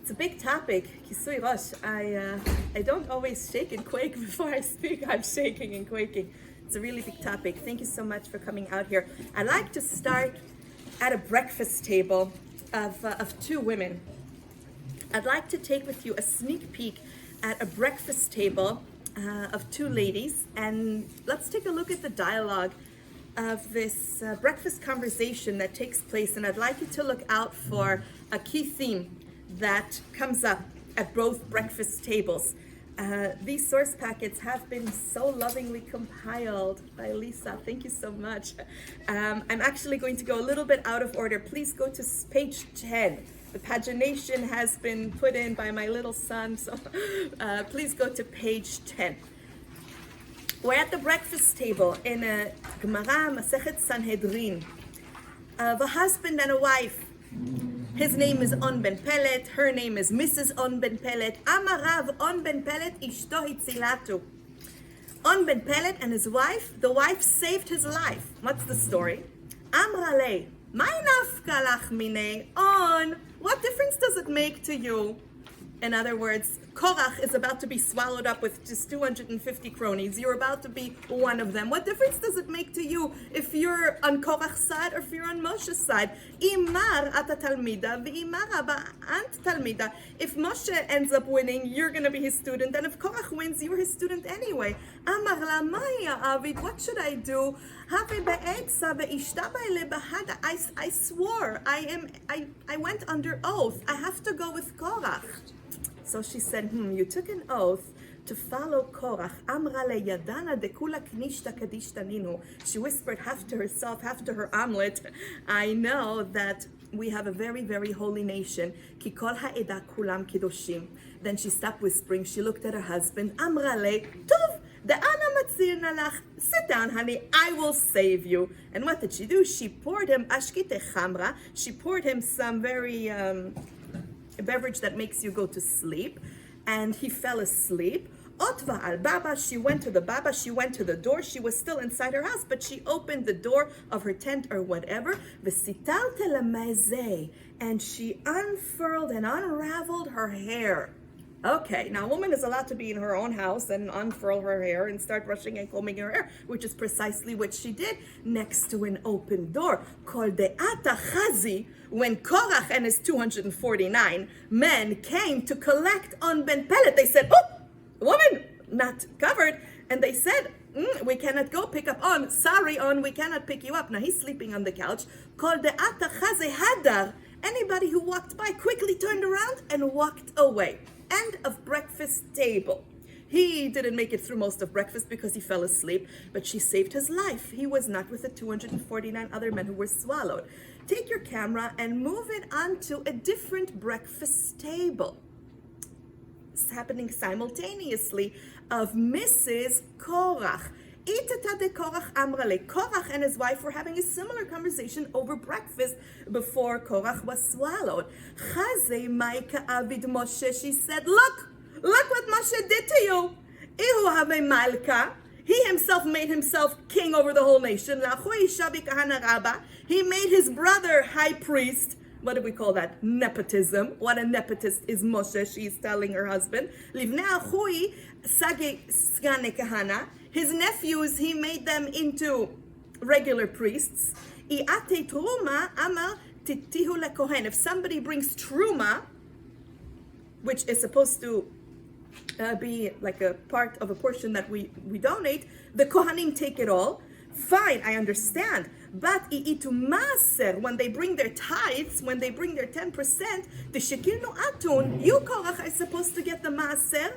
It's a big topic, Kisui, Rosh. I don't always shake and quake before I speak. I'm shaking and quaking. It's a really big topic. Thank you so much for coming out here. I'd like to start at a breakfast table of two women. I'd like to take with you a sneak peek at a breakfast table of two ladies, and let's take a look at the dialogue of this breakfast conversation that takes place. And I'd like you to look out for a key theme that comes up at both breakfast tables. These source packets have been so lovingly compiled by Lisa. Thank you so much. I'm actually going to go a little bit out of order. Please go to page 10. The pagination has been put in by my little son, so please go to page 10. We're at the breakfast table in a Gemara Masechet Sanhedrin of a husband and a wife. His name is On Ben Pelet. Her name is Mrs. On Ben Pelet. Amarav On Ben Pelet ishto hitzilatu. On Ben Pelet and his wife, the wife saved his life. What's the story? Amrale, my nafka lach mine On. What difference does it make to you? In other words, Korach is about to be swallowed up with just 250 cronies. You're about to be one of them. What difference does it make to you if you're on Korach's side or if you're on Moshe's side? Imar ata talmida v'imar abba ant talmida. If Moshe ends up winning, you're going to be his student. And if Korach wins, you're his student anyway. Amar la maya avid, what should I do? I swore, I went under oath. I have to go with Korach. So she said, you took an oath to follow Korach. Amra le yadana dekula knishta kadishta ninu. She whispered half to herself, half to her omelet. I know that we have a very, very holy nation. Ki kol ha'eda kulam kidoshim. Then she stopped whispering. She looked at her husband. Amra le, tov, de'ana matzir nalach. Sit down, honey. I will save you. And what did she do? She poured him ashkite chamra. She poured him some very a beverage that makes you go to sleep, and he fell asleep. Otva al baba, she went to the baba, she went to the door. She was still inside her house, but she opened the door of her tent or whatever. And she unfurled and unraveled her hair. Okay, now a woman is allowed to be in her own house and unfurl her hair and start brushing and combing her hair, which is precisely what she did next to an open door. Kol de'ata chazi, when Korach and his 249 men came to collect on Ben Pelet, they said, oh, woman, not covered. And they said, we cannot go pick up On. Sorry, On, we cannot pick you up. Now he's sleeping on the couch. Kol de'ata chazi hadar. Anybody who walked by quickly turned around and walked away. End of breakfast table. He didn't make it through most of breakfast because he fell asleep, but she saved his life. He was not with the 249 other men who were swallowed. Take your camera and move it onto a different breakfast table. It's happening simultaneously of Mrs. Korach. Korach and his wife were having a similar conversation over breakfast before Korach was swallowed. She said, look what Moshe did to you. He himself made himself king over the whole nation. He made his brother high priest. What do we call that? Nepotism. What a nepotist is Moshe, she's telling her husband. His nephews, he made them into regular priests. If somebody brings truma, which is supposed to be like a part of a portion that we donate, the Kohanim take it all. Fine, I understand. But when they bring their tithes, when they bring their 10%, the shekilnu atun, you Korach are supposed to get the maaser.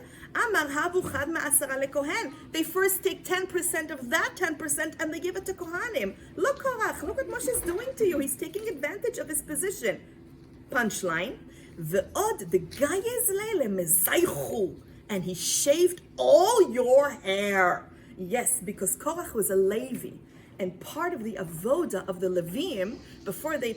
They first take 10% of that 10% and they give it to Kohanim. Look, Korach, look what Moshe is doing to you. He's taking advantage of his position. Punchline. The guy is and he shaved all your hair. Yes, because Korach was a Levi. And part of the avoda of the Levim, before they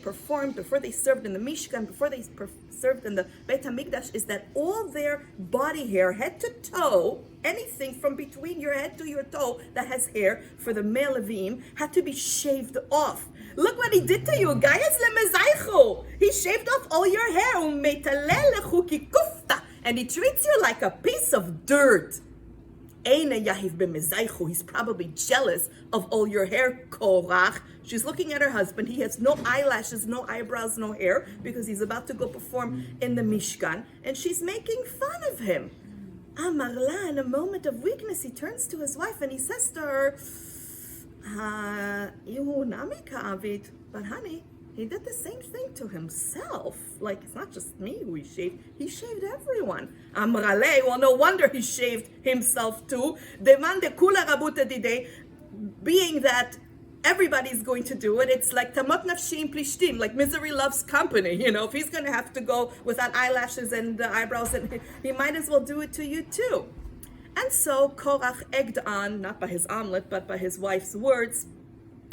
served in the Mishkan, before they served in the Beit HaMikdash, is that all their body hair, head to toe, anything from between your head to your toe that has hair, for the male Levim, had to be shaved off. Look what he did to you. Gayas lemezaychu. He shaved off all your hair. And he treats you like a piece of dirt. He's probably jealous of all your hair, Korach. She's looking at her husband. He has no eyelashes, no eyebrows, no hair, because he's about to go perform in the Mishkan. And she's making fun of him. Amarla, in a moment of weakness, he turns to his wife and he says to her, but honey, he did the same thing to himself. Like, it's not just me who he shaved everyone. Amrale, well, no wonder he shaved himself too. Being that everybody's going to do it, it's like tamot nafshim plishtim, like misery loves company. You know, if he's going to have to go without eyelashes and eyebrows, and he might as well do it to you too. And so Korach egged on, not by his omelet, but by his wife's words,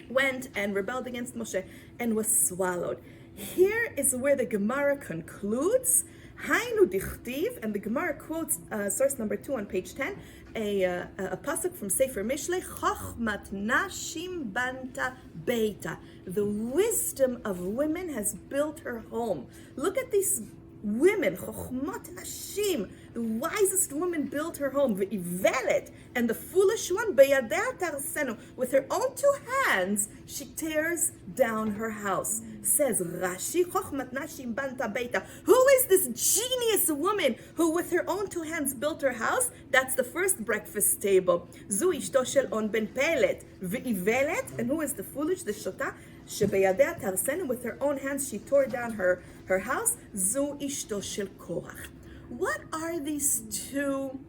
went and rebelled against Moshe and was swallowed. Here is where the Gemara concludes. Hainu dichtiv, and the Gemara quotes source number 2 on page 10, a pasuk from Sefer Mishlei, Chochmat nashim banta beita. The wisdom of women has built her home. Look at these women, Chochmat nashim, the wisest woman built her home, Ve'ivelet, and the foolish one, Beyadea tarsenu, with her own 2 hands, she tears down her house. Says Rashi, Chochmat nashim banta beita. Who is this genius woman who with her own 2 hands built her house? That's the first breakfast table. Zu ishto shel on ben pelet, Ve'ivelet, and who is the foolish, the shota? Shebeyadea tarsenu, with her own hands she tore down her house. Zu ishto shel Korach. What are these 2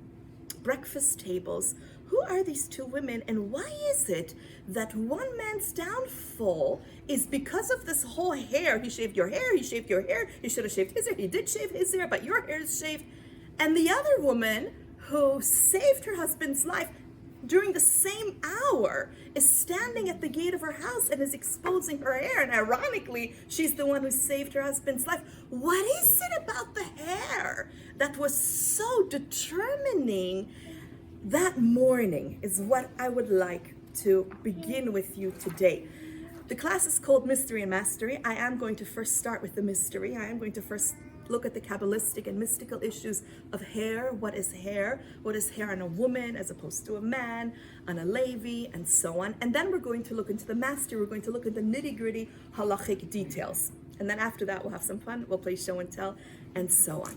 breakfast tables? Who are these 2 women, and why is it that one man's downfall is because of this whole hair? He shaved your hair, he shaved your hair, he should have shaved his hair, he did shave his hair, but your hair is shaved. And the other woman who saved her husband's life during the same hour is standing at the gate of her house and is exposing her hair. And ironically, she's the one who saved her husband's life. What is it about the hair that was so determining that morning is what I would like to begin with you today. The class is called Mystery and Mastery. I am going to first start with the mystery. I am going to first look at the Kabbalistic and mystical issues of hair. What is hair? What is hair on a woman as opposed to a man, on a Levi, and so on. And then we're going to look into the master. We're going to look at the nitty-gritty halachic details. And then after that, we'll have some fun. We'll play show and tell, and so on.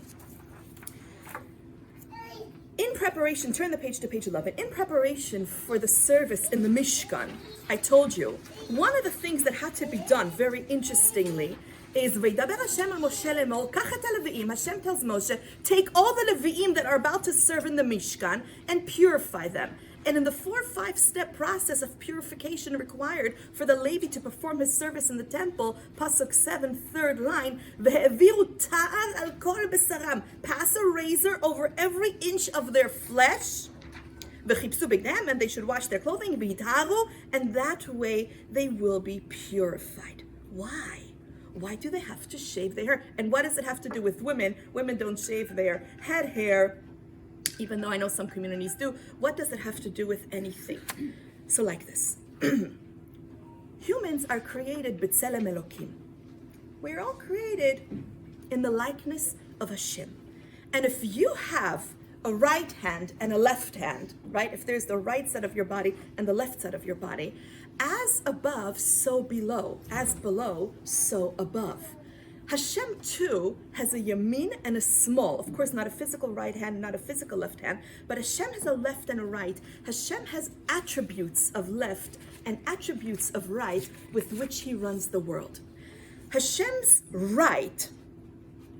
In preparation, turn the page to page 11. In preparation for the service in the Mishkan, I told you, one of the things that had to be done, very interestingly, is Vaydaber Hashem al Moshe lemor, kach et ha-levi'im. Hashem tells Moshe, take all the Levi'im that are about to serve in the Mishkan and purify them. And in the 4 or 5 step process of purification required for the Levi to perform his service in the temple, Pasuk 7, 3rd line, Ve'eviru ta'ar al kol besaram, pass a razor over every inch of their flesh, V'chipsu bigdam, and they should wash their clothing, V'yitaru, and that way they will be purified. Why? Why do they have to shave their hair? And what does it have to do with women? Women don't shave their head hair, even though I know some communities do. What does it have to do with anything? So like this. Humans are created b'tselem Elokim. We're all created in the likeness of Hashem. And if you have a right hand and a left hand, right? If there's the right side of your body and the left side of your body, as above, so below. As below, so above. Hashem too has a yamin and a small. Of course, not a physical right hand, not a physical left hand, but Hashem has a left and a right. Hashem has attributes of left and attributes of right with which he runs the world. Hashem's right,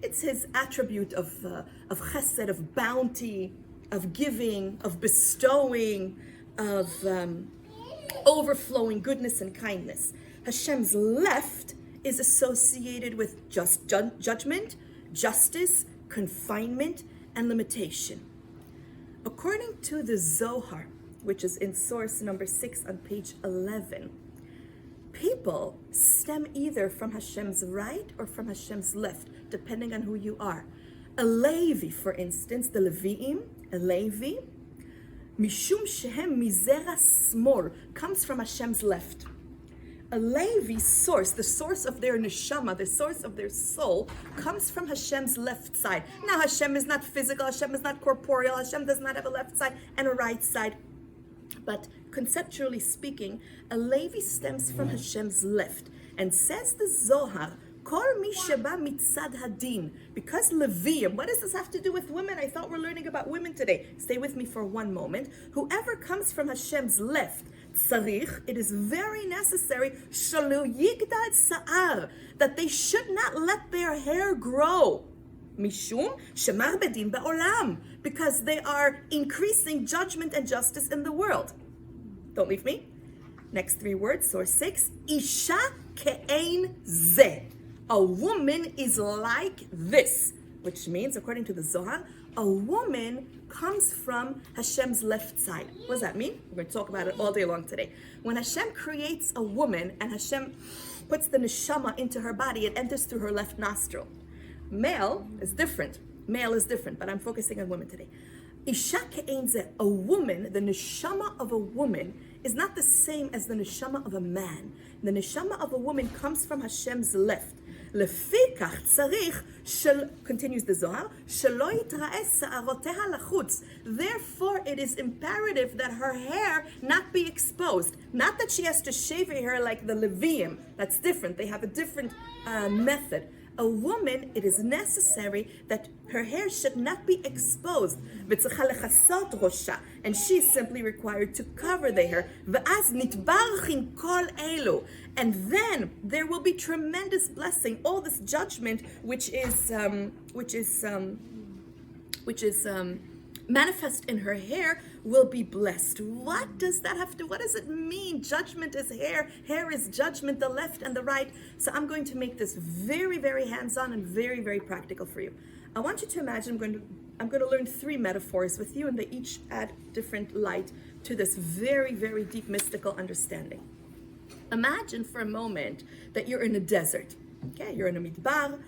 it's his attribute of chesed, of bounty, of giving, of bestowing, of overflowing goodness and kindness. Hashem's left is associated with just judgment, justice, confinement, and limitation. According to the Zohar, which is in source number 6 on page 11, People stem either from Hashem's right or from Hashem's left, depending on who you are. A Levi, for instance, the Levi'im, a Levi, Mishum Shehem Mizera Smol, comes from Hashem's left. A Levi's source, the source of their neshama, the source of their soul, comes from Hashem's left side. Now, Hashem is not physical, Hashem is not corporeal, Hashem does not have a left side and a right side. But conceptually speaking, a Levi stems from Hashem's left. And says the Zohar, Kol mi sheba mitzad hadin. Because Levium, what does this have to do with women? I thought we're learning about women today. Stay with me for one moment. Whoever comes from Hashem's left, tzarich, it is very necessary, shelo yigdal sa'ar, that they should not let their hair grow. Mishum shemar bedin ba'olam, because they are increasing judgment and justice in the world. Don't leave me. Next three words, source 6, Isha ke'ein zeh. A woman is like this, which means, according to the Zohar, a woman comes from Hashem's left side. What does that mean? We're going to talk about it all day long today. When Hashem creates a woman and Hashem puts the neshama into her body, it enters through her left nostril. Male is different, but I'm focusing on women today. Isha ke'ein zeh, a woman, the neshama of a woman is not the same as the neshama of a man. The neshama of a woman comes from Hashem's left. לפיכך צריך, continues the Zohar, שלא יתראה שערותיה לחוץ. Therefore, it is imperative that her hair not be exposed. Not that she has to shave her hair like the Levium. That's different. They have a different method. A woman, it is necessary that her hair should not be exposed. And she is simply required to cover the hair. And then there will be tremendous blessing. All this judgment, which is manifest in her hair, will be blessed. What does that have to, what does it mean? Judgment is hair, hair is judgment, the left and the right. So I'm going to make this very, very hands-on and very, very practical for you. I want you to imagine I'm going to learn three metaphors with you, and they each add different light to this very, very deep mystical understanding. Imagine for a moment that you're in a desert. Okay, you're in a midbar,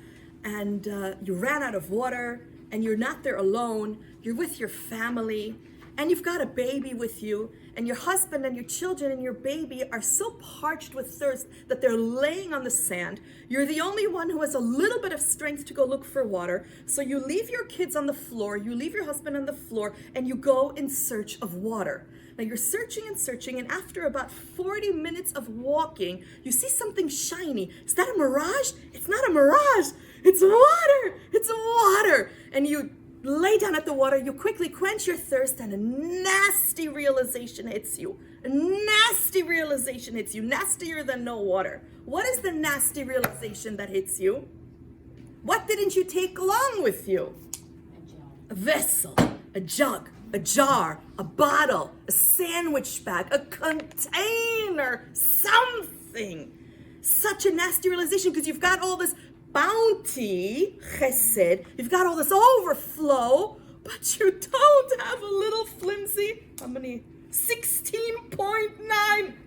and you ran out of water, and you're not there alone. You're with your family, and you've got a baby with you, and your husband and your children and your baby are so parched with thirst that they're laying on the sand. You're the only one who has a little bit of strength to go look for water. So you leave your kids on the floor, you leave your husband on the floor, and you go in search of water. Now you're searching and searching, and after about 40 minutes of walking, you see something shiny. Is that a mirage? It's not a mirage. It's water. It's water. And you lay down at the water, you quickly quench your thirst, and a nasty realization hits you. A nasty realization hits you, nastier than no water. What is the nasty realization that hits you? What didn't you take along with you? A vessel, a jug, a jar, a bottle, a sandwich bag, a container, something. Such a nasty realization, because you've got all this bounty, chesed, you've got all this overflow, but you don't have a little flimsy, how many? 16.9,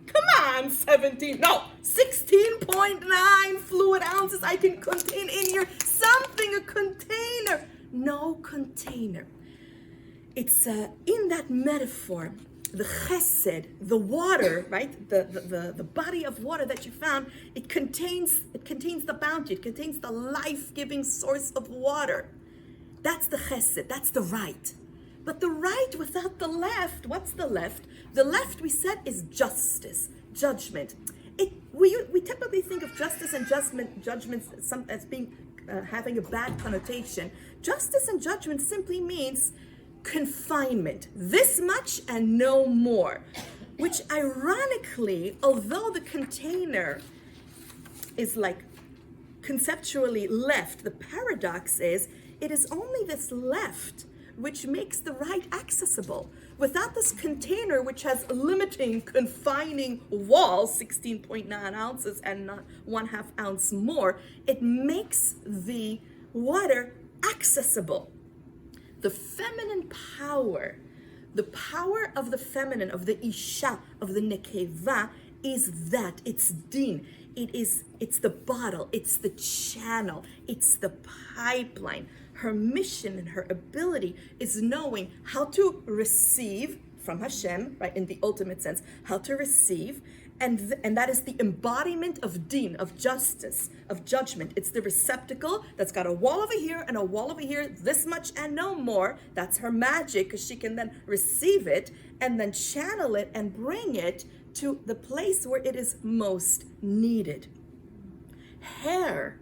come on, 17, no, 16.9 fluid ounces I can contain in here, something, a container. No container. It's in that metaphor, the chesed, the water, right? The body of water that you found, it contains the bounty, it contains the life-giving source of water. That's the chesed, that's the right. But the right without the left, what's the left? The left, we said, is justice, judgment. We typically think of justice and judgment as being having a bad connotation. Justice and judgment simply means confinement, this much and no more, which ironically, although the container is like conceptually left, the paradox is it is only this left which makes the right accessible. Without this container, which has a limiting, confining wall, 16.9 ounces and not 1/2 ounce more, it makes the water accessible. The feminine power, the power of the feminine, of the Isha, of the Nekeva, is that. It's din. It's the bottle, it's the channel, it's the pipeline. Her mission and her ability is knowing how to receive from Hashem, right, in the ultimate sense, how to receive, and that is the embodiment of din, of justice, of judgment. It's the receptacle that's got a wall over here and a wall over here, this much and no more. That's her magic, because she can then receive it and then channel it and bring it to the place where it is most needed. Hair,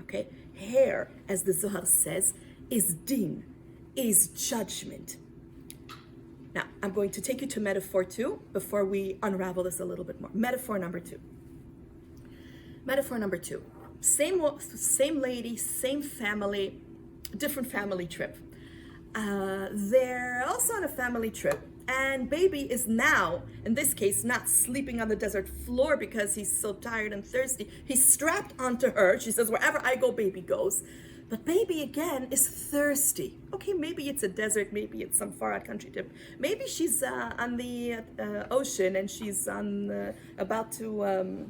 okay, hair, as the Zohar says, is din, is judgment. Now, I'm going to take you to metaphor 2 before we unravel this a little bit more. Metaphor number 2. Metaphor number 2. Same lady, same family, different family trip. They're also on a family trip. And baby is now, in this case, not sleeping on the desert floor because he's so tired and thirsty. He's strapped onto her. She says, wherever I go, baby goes. But baby, again, is thirsty. Okay, maybe it's a desert. Maybe it's some far-out country trip. Maybe she's on the ocean and she's about to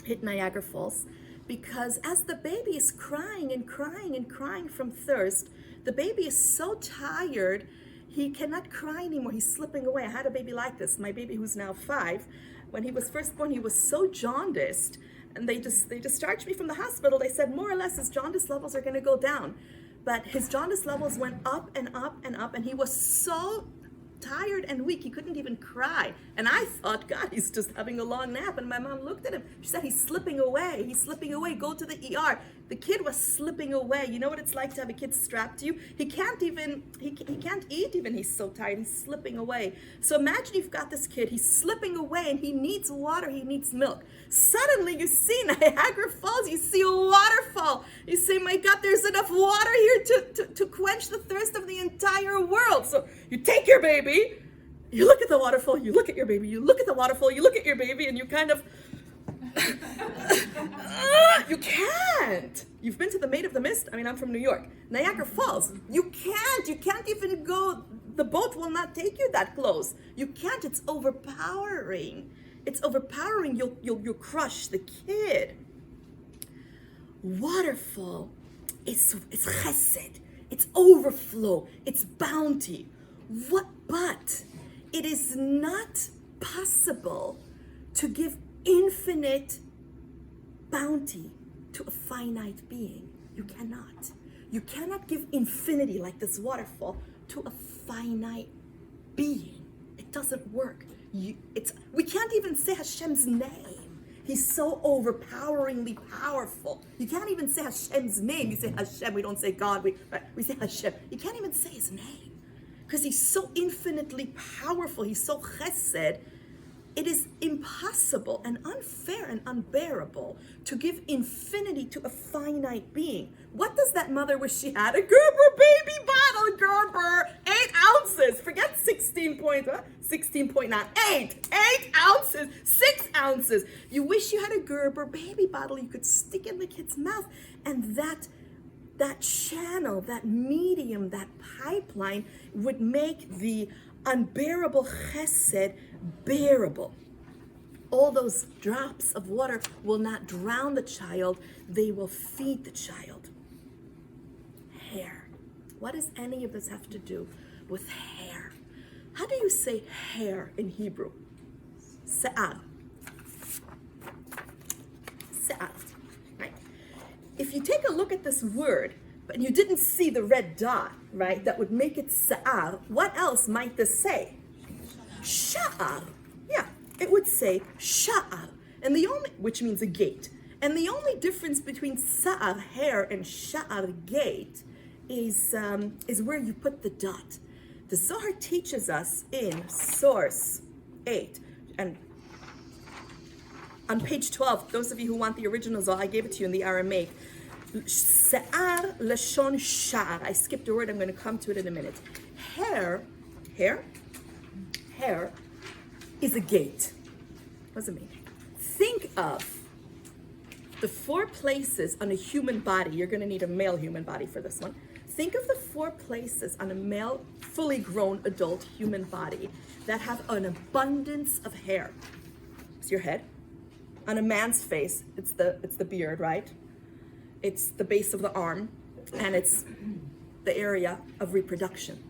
hit Niagara Falls. Because as the baby is crying and crying and crying from thirst, the baby is so tired, he cannot cry anymore. He's slipping away. I had a baby like this. My baby, who's now 5, when he was first born, he was so jaundiced, and they discharged me from the hospital. They said more or less his jaundice levels are going to go down, but his jaundice levels went up and up and up, and he was so tired and weak he couldn't even cry. And I thought, God, he's just having a long nap. And my mom looked at him. She said, he's slipping away. He's slipping away. Go to the ER. The kid was slipping away. You know what it's like to have a kid strapped to you? He can't eat even. He's so tired. He's slipping away. So imagine you've got this kid. He's slipping away and he needs water. He needs milk. Suddenly you see Niagara Falls. You see a waterfall. You say, my God, there's enough water here to quench the thirst of the entire world. So you take your baby, you look at the waterfall, you look at your baby, you look at the waterfall, you look at your baby, and you kind of, you can't. You've been to the Maid of the Mist? I mean, I'm from New York. Niagara Falls. You can't even go. The boat will not take you that close. You can't. It's overpowering. It's overpowering. You'll crush the kid. Waterfall is chesed. It's overflow. It's bounty. But it is not possible to give infinite bounty to a finite being. You cannot. You cannot give infinity like this waterfall to a finite being. It doesn't work. We can't even say Hashem's name. He's so overpoweringly powerful. You can't even say Hashem's name. You say Hashem. We don't say God. We say Hashem. You can't even say his name because he's so infinitely powerful. He's so chesed. It is impossible and unfair and unbearable to give infinity to a finite being. What does that mother wish she had? A Gerber baby bottle, Gerber, 8 ounces. Forget 16.9, 8 ounces, 6 ounces. You wish you had a Gerber baby bottle you could stick in the kid's mouth, and that channel, that medium, that pipeline would make the unbearable chesed bearable. All those drops of water will not drown the child, they will feed the child. Hair. What does any of this have to do with hair? How do you say hair in Hebrew? Se'ar. Se'ar. Right? If you take a look at this word, but you didn't see the red dot, right, that would make it se'ar, what else might this say? Sha'ar. Yeah, it would say sha'ar, which means a gate. And the only difference between sa'ar, hair, and sha'ar, gate, is where you put the dot. The Zohar teaches us in source 8, and on page 12, those of you who want the original Zohar, I gave it to you in the Aramaic. Se'ar lashon sha'ar. I skipped a word, I'm going to come to it in a minute. Hair is a gate. What does it mean? Think of the 4 places on a human body. You're going to need a male human body for this one. Think of the 4 places on a male, fully grown adult human body that have an abundance of hair. It's your head. On a man's face, it's the beard, right? It's the base of the arm, and it's the area of reproduction.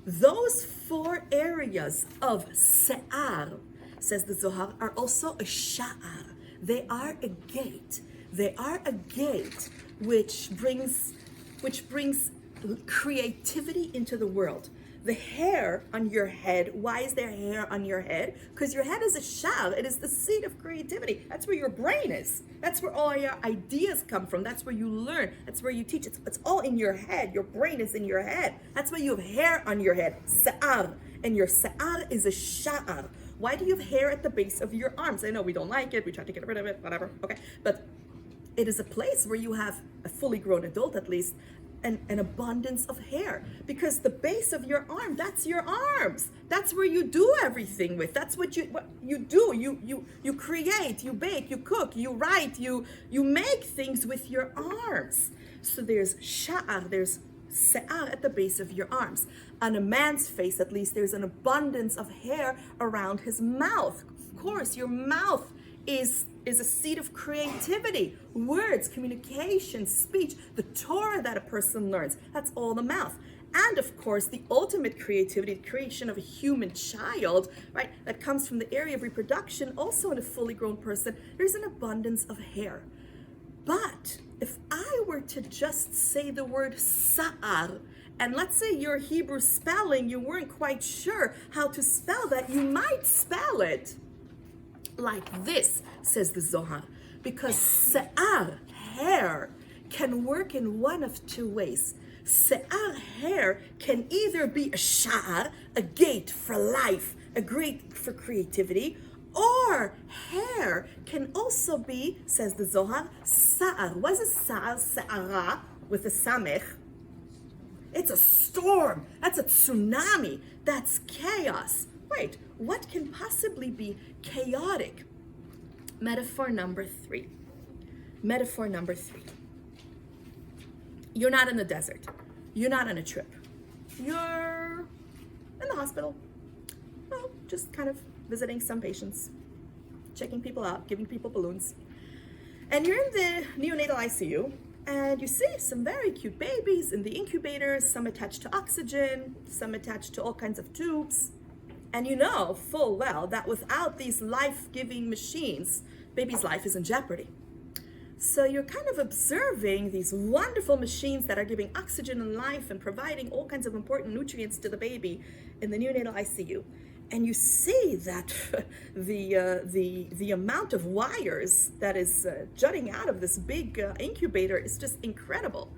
Those 4 areas of se'ar, says the Zohar, are also a sha'ar. They are a gate. They are a gate which brings creativity into the world. The hair on your head, why is there hair on your head? Because your head is a sha'ar. It is the seat of creativity. That's where your brain is. That's where all your ideas come from. That's where you learn. That's where you teach. It's all in your head. Your brain is in your head. That's why you have hair on your head, se'ar. And your se'ar is a sha'ar. Why do you have hair at the base of your arms? I know we don't like it. We try to get rid of it, whatever. Okay. But it is a place where you have a fully grown adult, at least, an abundance of hair, because the base of your arm, that's your arms. That's where you do everything with. That's what you do. You create, you bake, you cook, you write, you make things with your arms. So there's sha'ar, there's se'ar at the base of your arms. On a man's face, at least, there's an abundance of hair around his mouth. Of course, your mouth is a seat of creativity, words, communication, speech, the Torah that a person learns. That's all the mouth. And of course, the ultimate creativity, the creation of a human child, right, that comes from the area of reproduction, also in a fully grown person, there's an abundance of hair. But if I were to just say the word sa'ar, and let's say your Hebrew spelling, you weren't quite sure how to spell that, you might spell it like this, says the Zohar, because se'ar, hair, can work in one of 2 ways. Se'ar, hair, can either be a sha'ar, a gate for life, a gate for creativity, or hair can also be, says the Zohar, sa'ar. What is a sa'ar? Sa'ara, with a samech. It's a storm. That's a tsunami. That's chaos. Wait, what can possibly be chaotic? Metaphor number 3. Metaphor number 3. You're not in the desert. You're not on a trip. You're in the hospital. Well, just kind of visiting some patients, checking people out, giving people balloons. And you're in the neonatal ICU, and you see some very cute babies in the incubators, some attached to oxygen, some attached to all kinds of tubes. And you know full well that without these life-giving machines, baby's life is in jeopardy. So you're kind of observing these wonderful machines that are giving oxygen and life and providing all kinds of important nutrients to the baby in the neonatal ICU. And you see that the amount of wires that is jutting out of this big incubator is just incredible.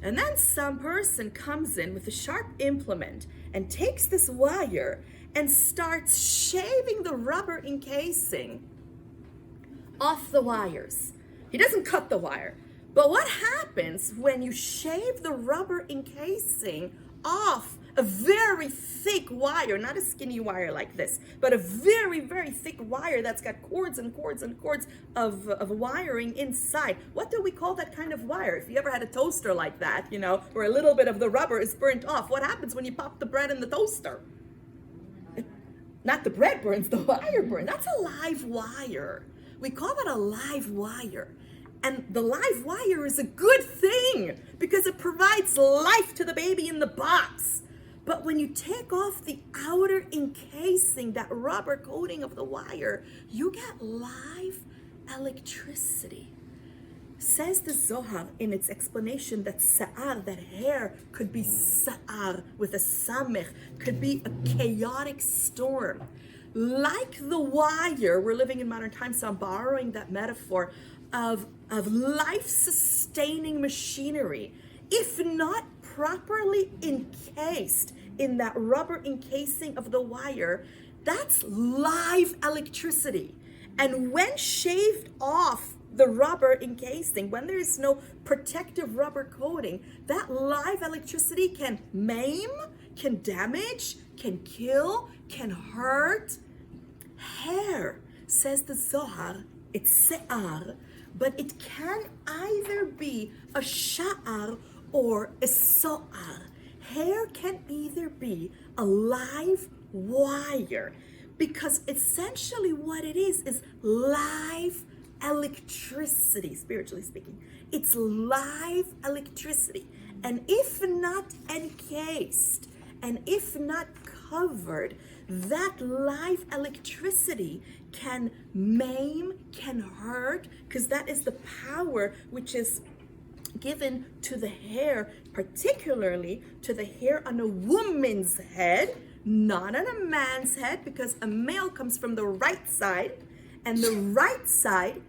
And then some person comes in with a sharp implement and takes this wire and starts shaving the rubber encasing off the wires. He doesn't cut the wire. But what happens when you shave the rubber encasing off a very thick wire, not a skinny wire like this, but a very, very thick wire that's got cords and cords and cords of wiring inside? What do we call that kind of wire? If you ever had a toaster like that, you know, where a little bit of the rubber is burnt off, what happens when you pop the bread in the toaster? Not the bread burns, the wire burns. That's a live wire. We call that a live wire. And the live wire is a good thing because it provides life to the baby in the box. But when you take off the outer encasing, that rubber coating of the wire, you get live electricity. Says the Zohar in its explanation that sa'ar, that hair, could be sa'ar with a samech, could be a chaotic storm. Like the wire, we're living in modern times, so I'm borrowing that metaphor of life-sustaining machinery. If not properly encased in that rubber encasing of the wire, that's live electricity. And when shaved off the rubber encasing, when there is no protective rubber coating, that live electricity can maim, can damage, can kill, can hurt. Hair, says the Zohar, it's se'ar, but it can either be a sha'ar or a so'ar. Hair can either be a live wire, because essentially what it is live electricity, spiritually speaking. It's live electricity. And if not encased, and if not covered, that live electricity can maim, can hurt, because that is the power which is given to the hair, particularly to the hair on a woman's head, not on a man's head, because a male comes from the right side, and the right side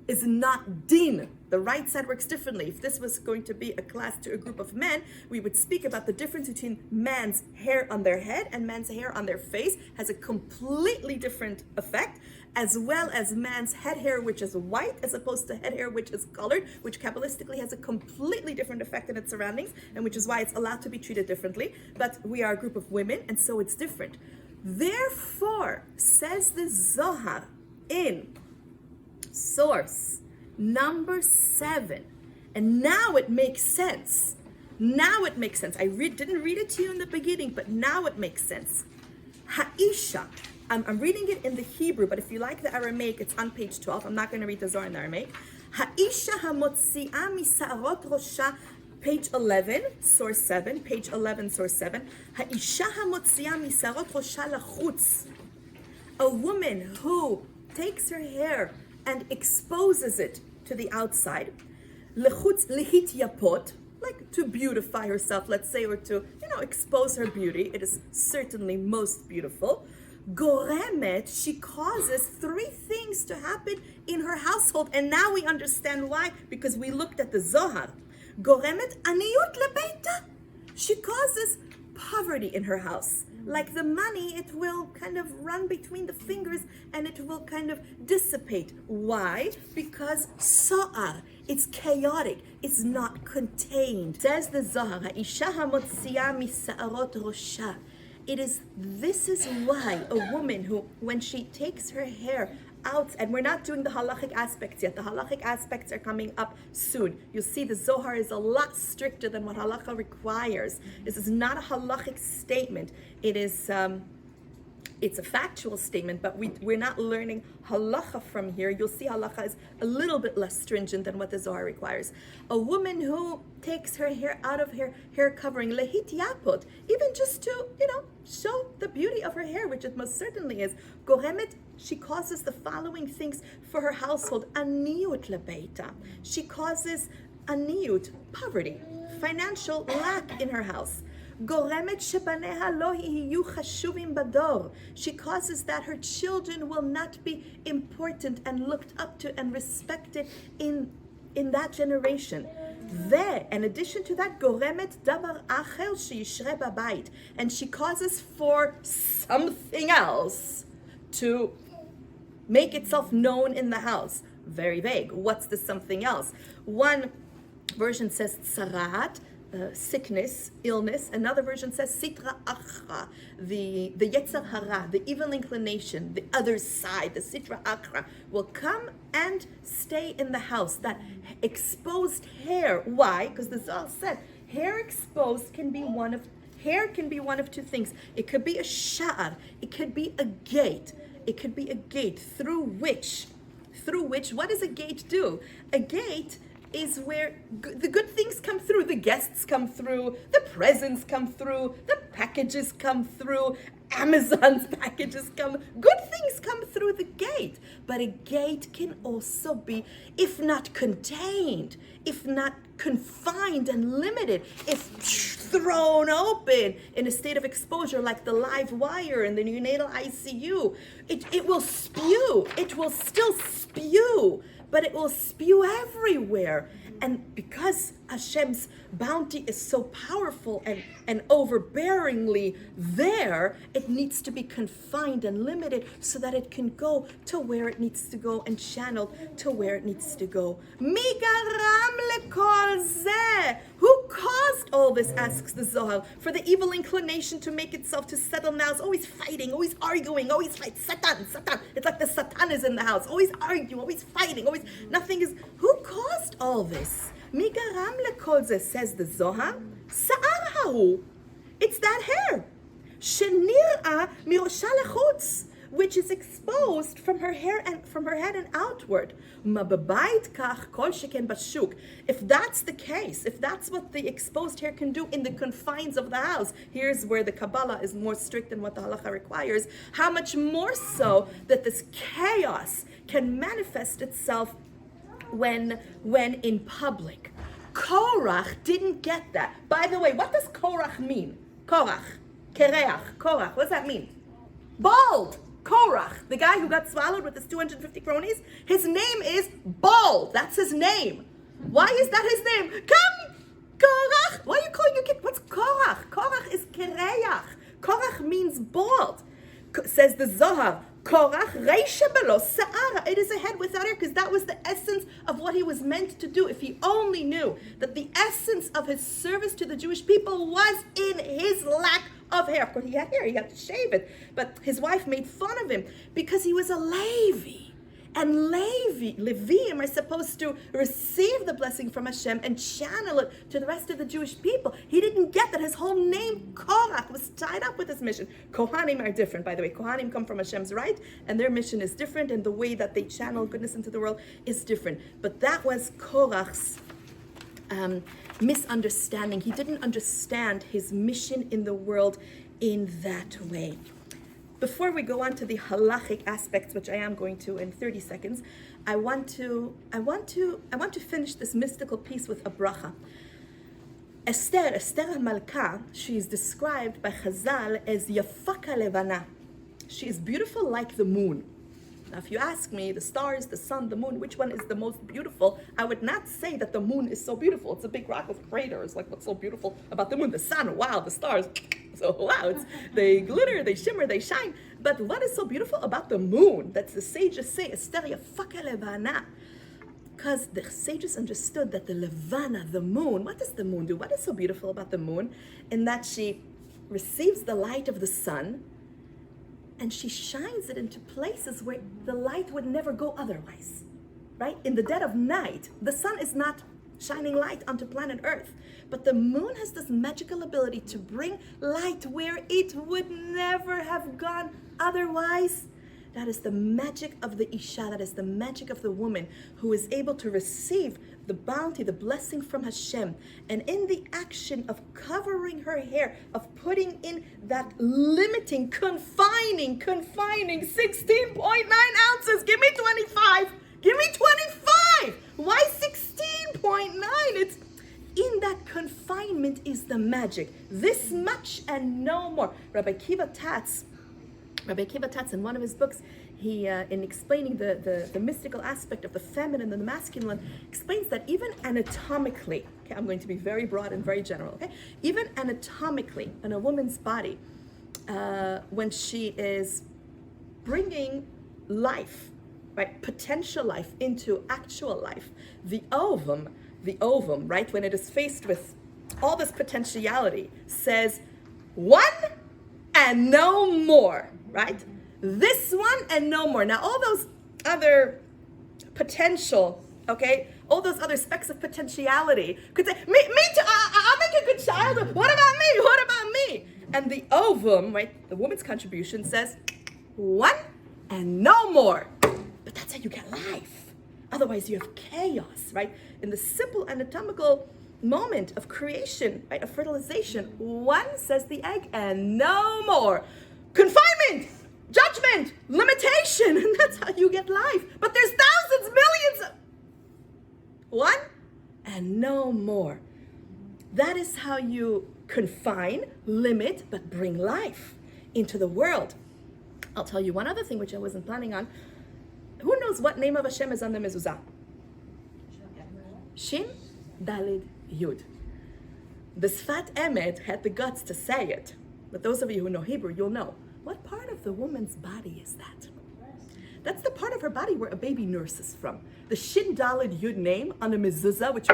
is not din. The right side works differently. If this was going to be a class to a group of men, we would speak about the difference between man's hair on their head and man's hair on their face has a completely different effect, as well as man's head hair, which is white, as opposed to head hair, which is colored, which Kabbalistically has a completely different effect in its surroundings, and which is why it's allowed to be treated differently. But we are a group of women, and so it's different. Therefore, says the Zohar in source number 7, and now it makes sense. Now it makes sense. I didn't read it to you in the beginning, but now it makes sense. Ha'isha. I'm reading it in the Hebrew, but if you like the Aramaic, it's on page 12. I'm not going to read the Zohar in the Aramaic. Ha'isha ha'motzi'a misa'arot rosha, page 11, source 7. Page 11, source 7. Ha'isha ha'motzi'a misa'arot rosha lachutz. A woman who takes her hair and exposes it to the outside, lechutz lihityapot, like to beautify herself, let's say, or to, expose her beauty. It is certainly most beautiful. Goremet, she causes 3 things to happen in her household, and now we understand why, because we looked at the Zohar. Goremet aniyut lebeita. She causes poverty in her house. Like the money, it will kind of run between the fingers and it will kind of dissipate. Why? Because so'ar, it's chaotic, it's not contained. Says the Zohar, Ha'isha ha'motzi'a misa'arot rosha. This is why a woman who, when she takes her hair out, and we're not doing the halachic aspects yet. The halachic aspects are coming up soon. You'll see the Zohar is a lot stricter than what halacha requires. This is not a halachic statement. It is, it's a factual statement, but we're not learning halacha from here. You'll see halacha is a little bit less stringent than what the Zohar requires. A woman who takes her hair out of her hair covering, lehit yapot, even just to, show the beauty of her hair, which it most certainly is. Goremet, she causes the following things for her household. Aniyut lebeita. She causes aniyut, poverty, financial lack in her house. Goremet shebaneha lo yiyu chashuvim bador. She causes that her children will not be important and looked up to and respected in that generation. In addition to that, goremet davar acher sheyishre babait, and she causes for something else to make itself known in the house. Very vague. What's the something else? One version says tzarat, sickness, illness. Another version says sitra achra, the yetzer hara, the evil inclination, the other side, the sitra achra, will come and stay in the house. That exposed hair. Why? Because the Zohar said hair exposed can be one of 2 things. It could be a sha'ar. It could be a gate. It could be a gate through which, what does a gate do? A gate is where the good things come through, the guests come through, the presents come through, the packages come through, Amazon's packages come, good things come through the gate. But a gate can also be, if not contained, if not confined and limited, if thrown open in a state of exposure like the live wire in the neonatal ICU, it will spew, it will still spew, but it will spew everywhere. And because Hashem's bounty is so powerful and overbearingly there, it needs to be confined and limited so that it can go to where it needs to go and channeled to where it needs to go. Mi garam lekol zeh? Who caused all this, asks the Zohar, for the evil inclination to make itself to settle now? It's always fighting, always arguing, always fight. Satan. It's like the Satan is in the house, always arguing, always fighting, always nothing is. Who caused all this? Mi garam lekol zeh, says the Zohar. Sa'ar haru. It's that hair. Shenir'a mirosha lechutz. which is exposed from her hair and from her head and outward. If that's the case, if that's what the exposed hair can do in the confines of the house, here's where the Kabbalah is more strict than what the halacha requires, how much more so that this chaos can manifest itself when in public. Korach didn't get that. By the way, what does Korach mean? Korach, Kereach, Korach, what does that mean? Bald. Korach, the guy who got swallowed with his 250 cronies, his name is Bald. That's his name. Why is that his name? Come, Korach. Why are you calling your kid? What's Korach? Korach is Kereach. Korach means bald. Says the Zohar, Korach reisha belo se'ara. It is a head without hair, because that was the essence of what he was meant to do. If he only knew that the essence of his service to the Jewish people was in his lack of hair. Of course, he had hair, he had to shave it. But his wife made fun of him because he was a Levi. And Leviim are supposed to receive the blessing from Hashem and channel it to the rest of the Jewish people. He didn't get that his whole name, Korach, was tied up with his mission. Kohanim are different, by the way. Kohanim come from Hashem's right, and their mission is different, and the way that they channel goodness into the world is different. But that was Korach's misunderstanding. He didn't understand his mission in the world in that way. Before we go on to the halachic aspects, which I am going to in 30 seconds, I want to finish this mystical piece with a bracha. Esther HaMalka, she is described by Chazal as Yafaka Levana. She is beautiful like the moon. Now, if you ask me, the stars, the sun, the moon, which one is the most beautiful, I would not say that the moon is so beautiful. It's a big rock with craters. Like, what's so beautiful about the moon? The sun, wow, the stars, so wow, they glitter, they shimmer, they shine. But what is so beautiful about the moon? That's the sages say, Esther Yafaka Levana. Because the sages understood that the Levana, the moon, what does the moon do? What is so beautiful about the moon? In that she receives the light of the sun, and she shines it into places where the light would never go otherwise, right? In the dead of night, the sun is not shining light onto planet Earth, but the moon has this magical ability to bring light where it would never have gone otherwise. That is the magic of the Isha, that is the magic of the woman who is able to receive the bounty, the blessing from Hashem. And in the action of covering her hair, of putting in that limiting, confining 16.9 ounces, give me 25, give me 25. Why 16.9? It's in that confinement is the magic. This much and no more. Rabbi Kiva Tatz, in one of his books, he, in explaining the mystical aspect of the feminine and the masculine, explains that even anatomically, okay, I'm going to be very broad and very general, okay? Even anatomically, in a woman's body, when she is bringing life, right, potential life into actual life, the ovum, right, when it is faced with all this potentiality, says, one and no more. Right? This one and no more. Now, all those other potential, okay, all those other specks of potentiality could say, me too, I'll make a good child. What about me? What about me? And the ovum, right, the woman's contribution says, one and no more. But that's how you get life. Otherwise, you have chaos, right? In the simple anatomical moment of creation, right, of fertilization, one, says the egg, and no more. Confinement, judgment, limitation, and that's how you get life. But there's thousands, millions of one and no more. That is how you confine, limit, but bring life into the world. I'll tell you one other thing which I wasn't planning on. Who knows what name of Hashem is on the mezuzah? Shin, Dalid, Yud. The Sfat Emet had the guts to say it. But those of you who know Hebrew, you'll know. What part of the woman's body is that? That's the part of her body where a baby nurses from. The Shin Dalid Yud name on the mezuzah, which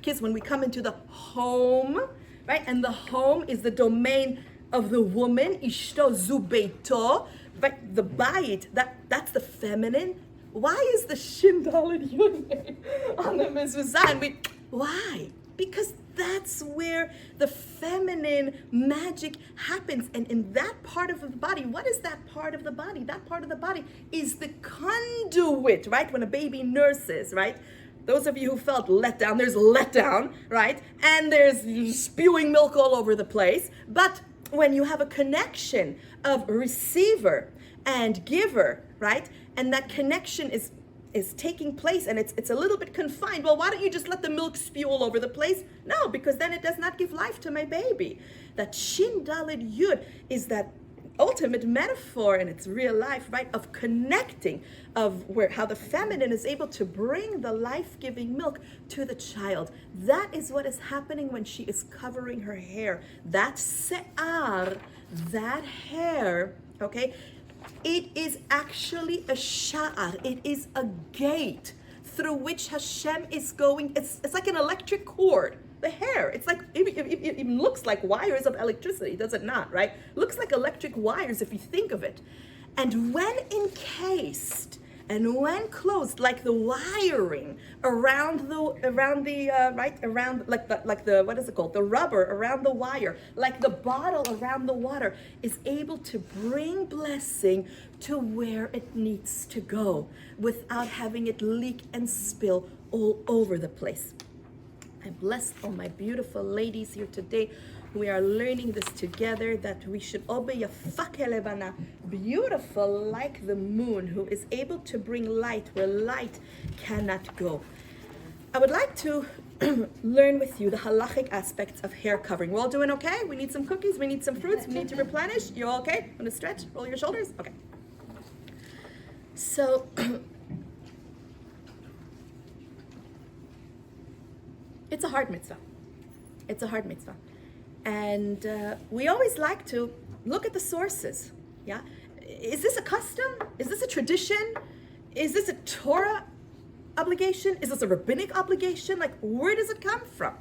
kids, when we come into the home, right? And the home is the domain of the woman, Ishto Zu Beito, right? The bayit, that's the feminine. Why is the Shin Dalid Yud name on the mezuzah? And why? Because that's where the feminine magic happens. And in that part of the body, what is that part of the body? That part of the body is the conduit, right? When a baby nurses, right? Those of you who felt let down, there's letdown, right? And there's spewing milk all over the place. But when you have a connection of receiver and giver, right? And that connection is taking place and it's a little bit confined. Well, why don't you just let the milk spew all over the place? No, because then it does not give life to my baby. That Shin Daled Yud is that ultimate metaphor in its real life, right, of connecting, of how the feminine is able to bring the life-giving milk to the child. That is what is happening when she is covering her hair. That se'ar, that hair, okay, it is actually a sha'ar. It is a gate through which Hashem is going. It's like an electric cord. The hair, it's like, it even looks like wires of electricity, does it not, right? Looks like electric wires if you think of it. And when encased and when closed, like the wiring around the what is it called? The rubber around the wire, like the bottle around the water, is able to bring blessing to where it needs to go without having it leak and spill all over the place. I bless all my beautiful ladies here today. We are learning this together, that we should all be beautiful like the moon, who is able to bring light where light cannot go. I would like to learn with you the halachic aspects of hair covering. We're all doing okay? We need some cookies, we need some fruits, we need to replenish. You all okay? Want to stretch? Roll your shoulders? Okay. So, it's a hard mitzvah. It's a hard mitzvah. And we always like to look at the sources. Yeah? Is this a custom? Is this a tradition? Is this a Torah obligation? Is this a rabbinic obligation? Like, where does it come from?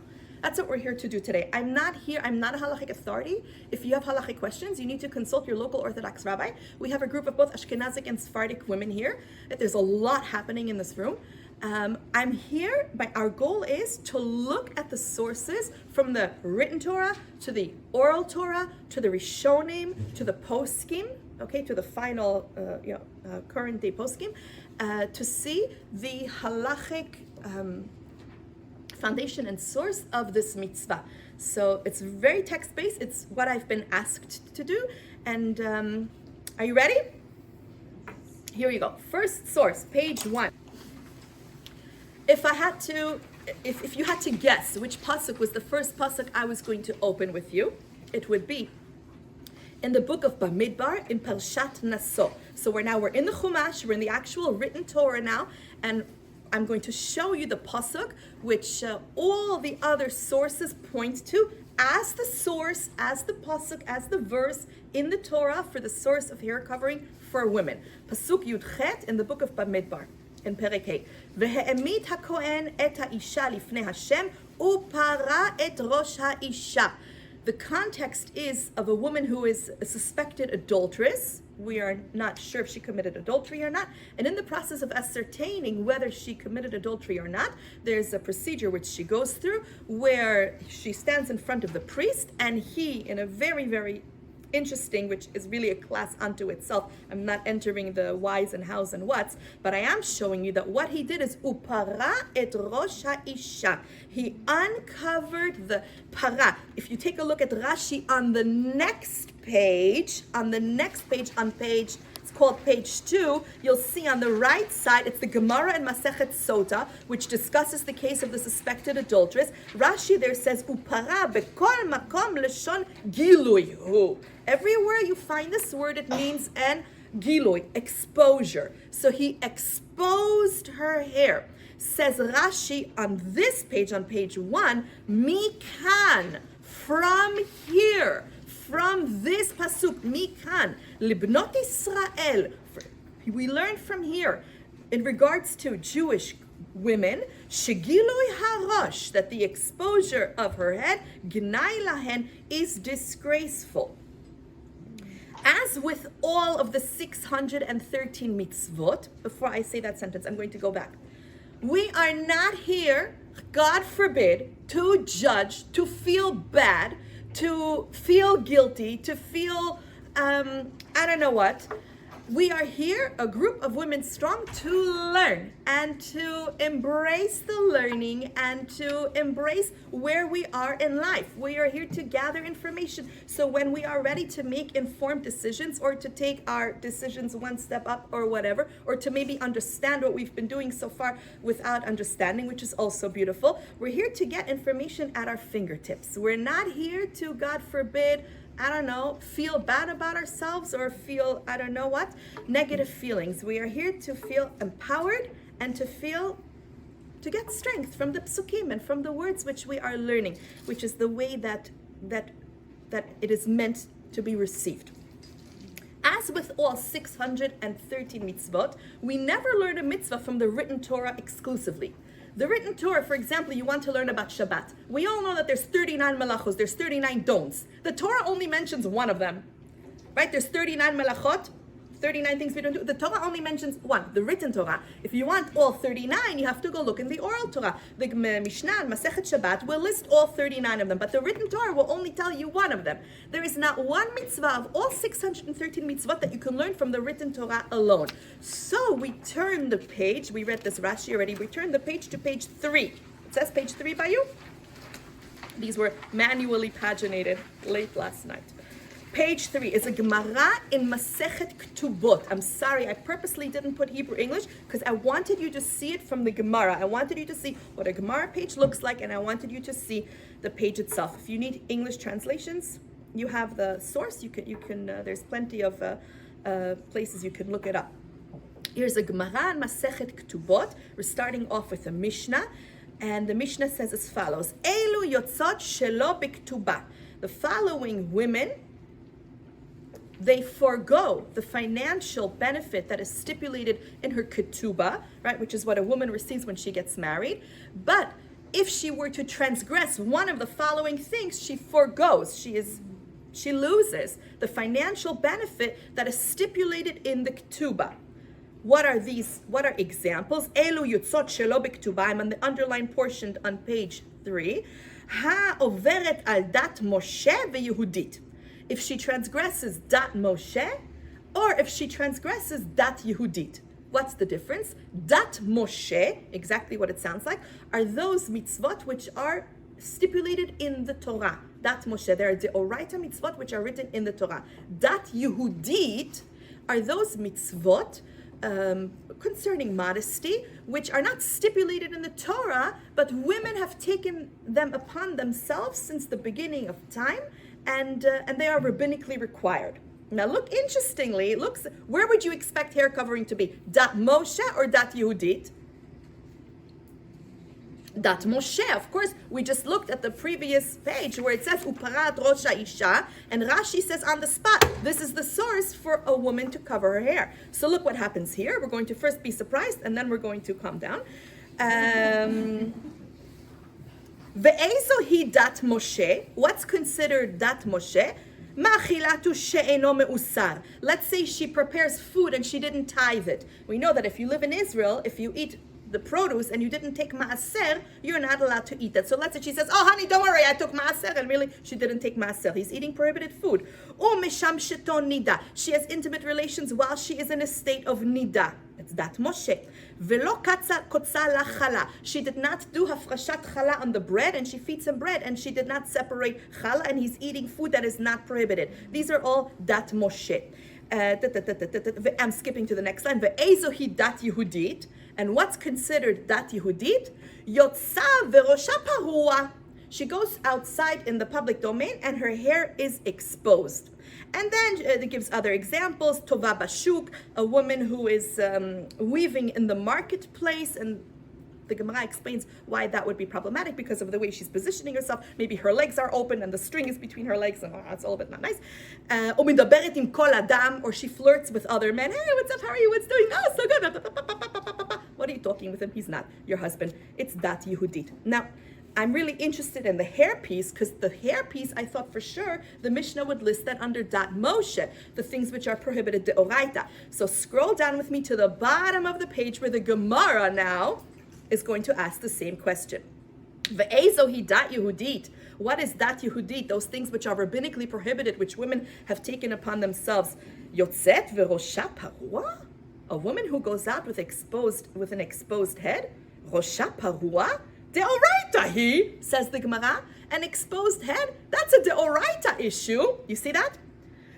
That's what we're here to do today. I'm not a halachic authority. If you have halachic questions, you need to consult your local Orthodox rabbi. We have a group of both Ashkenazic and Sephardic women here. There's a lot happening in this room. I'm here, our goal is to look at the sources from the written Torah to the oral Torah to the Rishonim to the poskim, okay, to the final current day poskim, to see the halachic foundation and source of this mitzvah. So it's very text-based. It's what I've been asked to do. And are you ready? Here you go. First source, page 1. If you had to guess which pasuk was the first pasuk I was going to open with you, it would be in the book of Bamidbar in Parshat Naso. So we're in the Chumash, we're in the actual written Torah now, and I'm going to show you the pasuk which all the other sources point to as the source, as the pasuk, as the verse in the Torah for the source of hair covering for women. Pasuk Yud Chet in the book of Bamidbar. In Perek Hey, והעמיד הכהן את האישה לפני השם ופרה את ראש האישה. The context is of a woman who is a suspected adulteress. We are not sure if she committed adultery or not. And in the process of ascertaining whether she committed adultery or not, there's a procedure which she goes through where she stands in front of the priest, and he, in a very, very interesting, which is really a class unto itself. I'm not entering the whys and hows and whats, but I am showing you that what he did is upara et rosh ha'isha. He uncovered the para. If you take a look at Rashi on the next page, it's called page 2, you'll see on the right side, it's the Gemara and Masechet Sota, which discusses the case of the suspected adulteress. Rashi there says, upara bekol makom leshon gilui hu. Everywhere you find this word, it means an gilui, exposure. So he exposed her hair. Says Rashi on this page, on page 1, mikan, from here, from this pasuk, mikan, libnot Israel. We learn from here, in regards to Jewish women, shegilui harosh, that the exposure of her head, gnai lahen, is disgraceful. As with all of the 613 mitzvot, before I say that sentence, I'm going to go back. We are not here God forbid, to judge, to feel bad, to feel guilty, to feel, I don't know what. We are here, a group of women strong, to learn and to embrace the learning and to embrace where we are in life. We are here to gather information. So when we are ready to make informed decisions or to take our decisions one step up or whatever, or to maybe understand what we've been doing so far without understanding, which is also beautiful, we're here to get information at our fingertips. We're not here to, God forbid, I don't know, feel bad about ourselves or feel, I don't know what, negative feelings. We are here to feel empowered and to get strength from the psukim and from the words which we are learning, which is the way that it is meant to be received. As with all 613 mitzvot, we never learn a mitzvah from the written Torah exclusively. The written Torah, for example, you want to learn about Shabbat. We all know that there's 39 melachos, there's 39 don'ts. The Torah only mentions one of them, right? There's 39 melachot, 39 things we don't do. The Torah only mentions one, the written Torah. If you want all 39, you have to go look in the oral Torah. The Mishnah and Masechet Shabbat will list all 39 of them, but the written Torah will only tell you one of them. There is not one mitzvah of all 613 mitzvot that you can learn from the written Torah alone. So we turn the page, we read this Rashi already, we turn the page to page 3. It says page 3 by you? These were manually paginated late last night. Page 3 is a Gemara in Masechet Ketubot. I'm sorry, I purposely didn't put Hebrew English because I wanted you to see it from the Gemara. I wanted you to see what a Gemara page looks like, and I wanted you to see the page itself. If you need English translations, you have the source. You can. There's plenty of places you can look it up. Here's a Gemara in Masechet Ketubot. We're starting off with a Mishnah, and the Mishnah says as follows: Elu yotzot shelo b'ktuba. The following women, they forego the financial benefit that is stipulated in her ketubah, right, which is what a woman receives when she gets married. But if she were to transgress one of the following things, she forgoes, she loses the financial benefit that is stipulated in the ketubah. What are these? What are examples? Elu yutzot shelo b'ktubah. I'm on the underlined portion on page 3. Ha overet al dat Moshe veYehudit. If she transgresses dat Moshe, or if she transgresses dat Yehudit. What's the difference? Dat Moshe, exactly what it sounds like, are those mitzvot which are stipulated in the Torah. Dat Moshe, there are the Oraita mitzvot which are written in the Torah. Dat Yehudit are those mitzvot concerning modesty, which are not stipulated in the Torah, but women have taken them upon themselves since the beginning of time, and they are rabbinically required. Now look, interestingly, it looks, where would you expect hair covering to be? Dat Moshe or Dat Yehudit? Dat Moshe, of course. We just looked at the previous page where it says Uparat Rosh Isha, and Rashi says on the spot, this is the source for a woman to cover her hair. So look what happens here. We're going to first be surprised, and then we're going to calm down. Ve'ezo hi dat Moshe. What's considered dat Moshe? Ma'achilatu she'eno me'usar. Let's say she prepares food and she didn't tithe it. We know that if you live in Israel, if you eat the produce and you didn't take maaser, you're not allowed to eat that. So let's say she says, oh honey, don't worry, I took maaser, and really she didn't take maaser. He's eating prohibited food. Or misham sheton nida. She has intimate relations while she is in a state of nida. It's dat Moshe. Velo kotza la chala. She did not do hafrashat chala on the bread, and she feeds him bread, and she did not separate chala, and he's eating food that is not prohibited. These are all dat Moshe. I'm skipping to the next line. Ve'ezo hi dat Yehudit. And what's considered dat Yehudit? Yotza verosha parua. She goes outside in the public domain and her hair is exposed. And then it gives other examples. Tova bashuk, a woman who is weaving in the marketplace, and the Gemara explains why that would be problematic because of the way she's positioning herself. Maybe her legs are open and the string is between her legs, and it's all a bit not nice. Or she flirts with other men. Hey, what's up? How are you? What's doing? Oh, so good. What are you talking with him? He's not your husband. It's dat Yehudit. Now, I'm really interested in the hair piece, because the hair piece, I thought for sure the Mishnah would list that under dat Moshe, the things which are prohibited deoraita. So scroll down with me to the bottom of the page where the Gemara now is going to ask the same question. Ve'ezo hi dat Yehudit. What is dat Yehudit? Those things which are rabbinically prohibited, which women have taken upon themselves. Yotzet ve'rosha parua? A woman who goes out with an exposed head? Rosha parua? Deoraita hi, says the Gemara. An exposed head? That's a deoraita issue. You see that?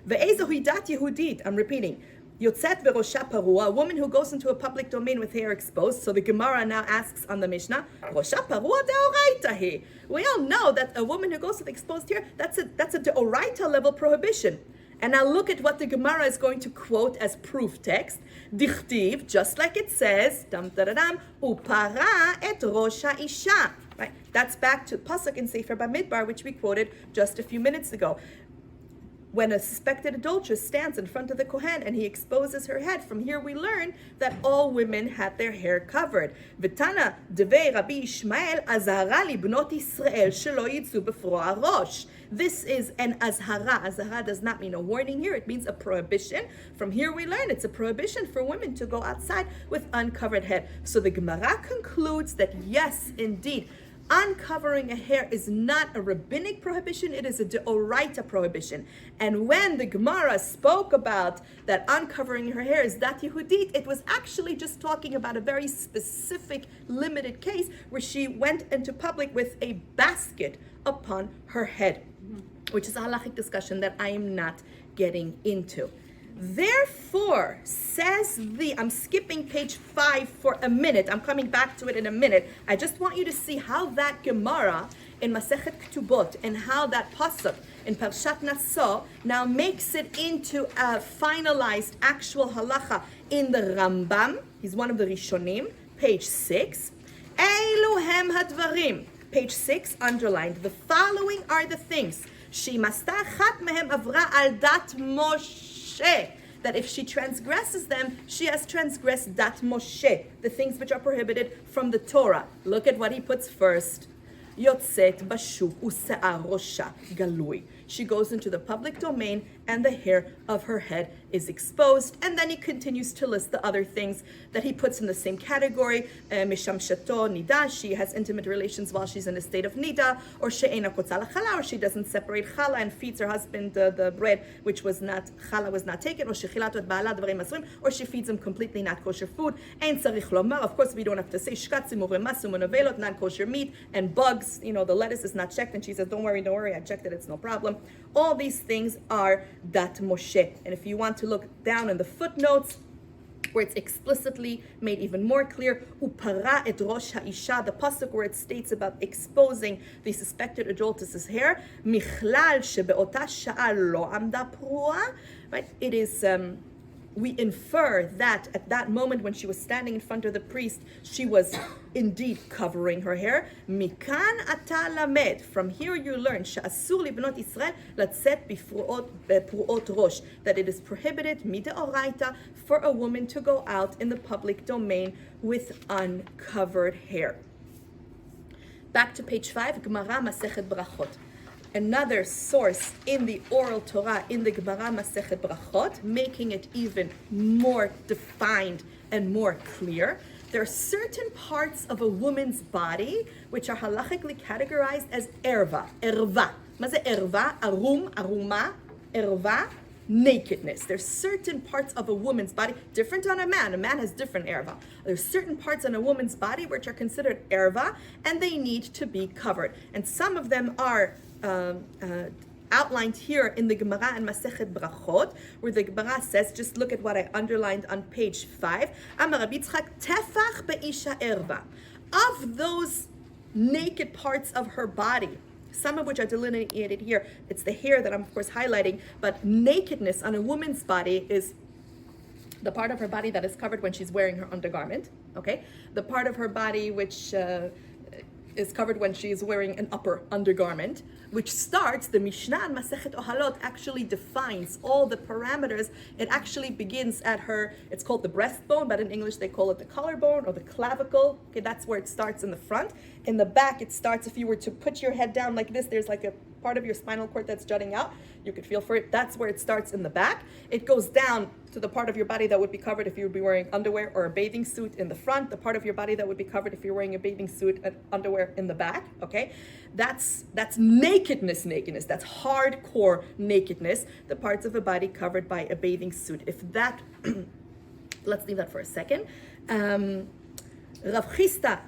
Ve'ezo hi dat Yehudit. I'm repeating. Yotzet ve'rosha parua, a woman who goes into a public domain with hair exposed. So the Gemara now asks on the Mishnah, Rosha parua deoraita hi. We all know that a woman who goes with exposed hair, that's a deoraita level prohibition. And now look at what the Gemara is going to quote as proof text. Dichtiv, just like it says, dam dam upara et rosh isha. Right? That's back to pasuk in Sefer Bamidbar, which we quoted just a few minutes ago. When a suspected adulteress stands in front of the Kohen and he exposes her head, from here we learn that all women had their hair covered. V'tana devei Rabbi Ishmael azhara libnot Yisrael shelo yitzu befroa Rosh. This is an azhara. Azhara does not mean a warning here. It means a prohibition. From here we learn it's a prohibition for women to go outside with uncovered head. So the Gemara concludes that yes, indeed, uncovering a hair is not a rabbinic prohibition, it is a deoraita prohibition. And when the Gemara spoke about that uncovering her hair is dat Yehudit, it was actually just talking about a very specific, limited case where she went into public with a basket upon her head, which is a halachic discussion that I am not getting into. Therefore, I'm skipping page 5 for a minute. I'm coming back to it in a minute. I just want you to see how that Gemara in Masechet Ketubot and how that pasuk in Parshat Naso now makes it into a finalized actual halacha in the Rambam. He's one of the Rishonim, page 6. Eilu hem hadvarim. Page 6, underlined. The following are the things. Shimasta chat mehem avra al dat Moshe. That if she transgresses them, she has transgressed dat Moshe, the things which are prohibited from the Torah. Look at what he puts first. Yotzet bashuk u'se'ar rosha galui. She goes into the public domain and the hair of her head is exposed. And then he continues to list the other things that he puts in the same category. Misham shato nida, she has intimate relations while she's in a state of nida. Or she'ena kotza chala, or she doesn't separate chala and feeds her husband the bread which was not, chala was not taken. Or shechilato et ba'ala dvarim asrim, or she feeds him completely not kosher food. Ein tzarich lomar, of course we don't have to say shkatzim uremasum unovelot, non kosher meat, and bugs, the lettuce is not checked. And she says, don't worry, I checked it, it's no problem. All these things are dat Moshe. And if you want to look down in the footnotes, where it's explicitly made even more clear, upara et rosh ha'isha, the pasuk where it states about exposing the suspected adulteress's hair, michlal shebe'ota sha'a lo amda prua, right? It is, we infer that at that moment when she was standing in front of the priest, she was indeed covering her hair. Mikan ata lamed. From here you learn she'asur libnot Israel latzet b'pruot rosh, that it is prohibited mideoraita for a woman to go out in the public domain with uncovered hair. Back to page 5, Gemara Masechet Brachot. Another source in the oral Torah, in the Gemara Masechet Brachot, making it even more defined and more clear. There are certain parts of a woman's body which are halachically categorized as erva. Erva. Ma ze erva? Arum, aruma, erva, nakedness. There's certain parts of a woman's body, different on a man. A man has different erva. There's certain parts on a woman's body which are considered erva, and they need to be covered. And some of them are outlined here in the Gemara and Masechet Brachot, where the Gemara says, just look at what I underlined on page 5, Amar Rabbi Yitzchak, tefach be'isha erva. Of those naked parts of her body, some of which are delineated here, it's the hair that I'm of course highlighting, but nakedness on a woman's body is the part of her body that is covered when she's wearing her undergarment, okay? The part of her body which is covered when she is wearing an upper undergarment, which starts, the Mishnah and Masechet Ohalot actually defines all the parameters. It actually begins at her, it's called the breastbone, but in English they call it the collarbone or the clavicle. Okay, that's where it starts in the front. In the back, it starts, if you were to put your head down like this, there's like a part of your spinal cord that's jutting out. You could feel for it. That's where it starts in the back. It goes down to the part of your body that would be covered if you would be wearing underwear or a bathing suit in the front, the part of your body that would be covered if you're wearing a bathing suit and underwear in the back, okay? That's nakedness. That's hardcore nakedness, the parts of the body covered by a bathing suit. If that, let's leave that for a second. Rav Chisda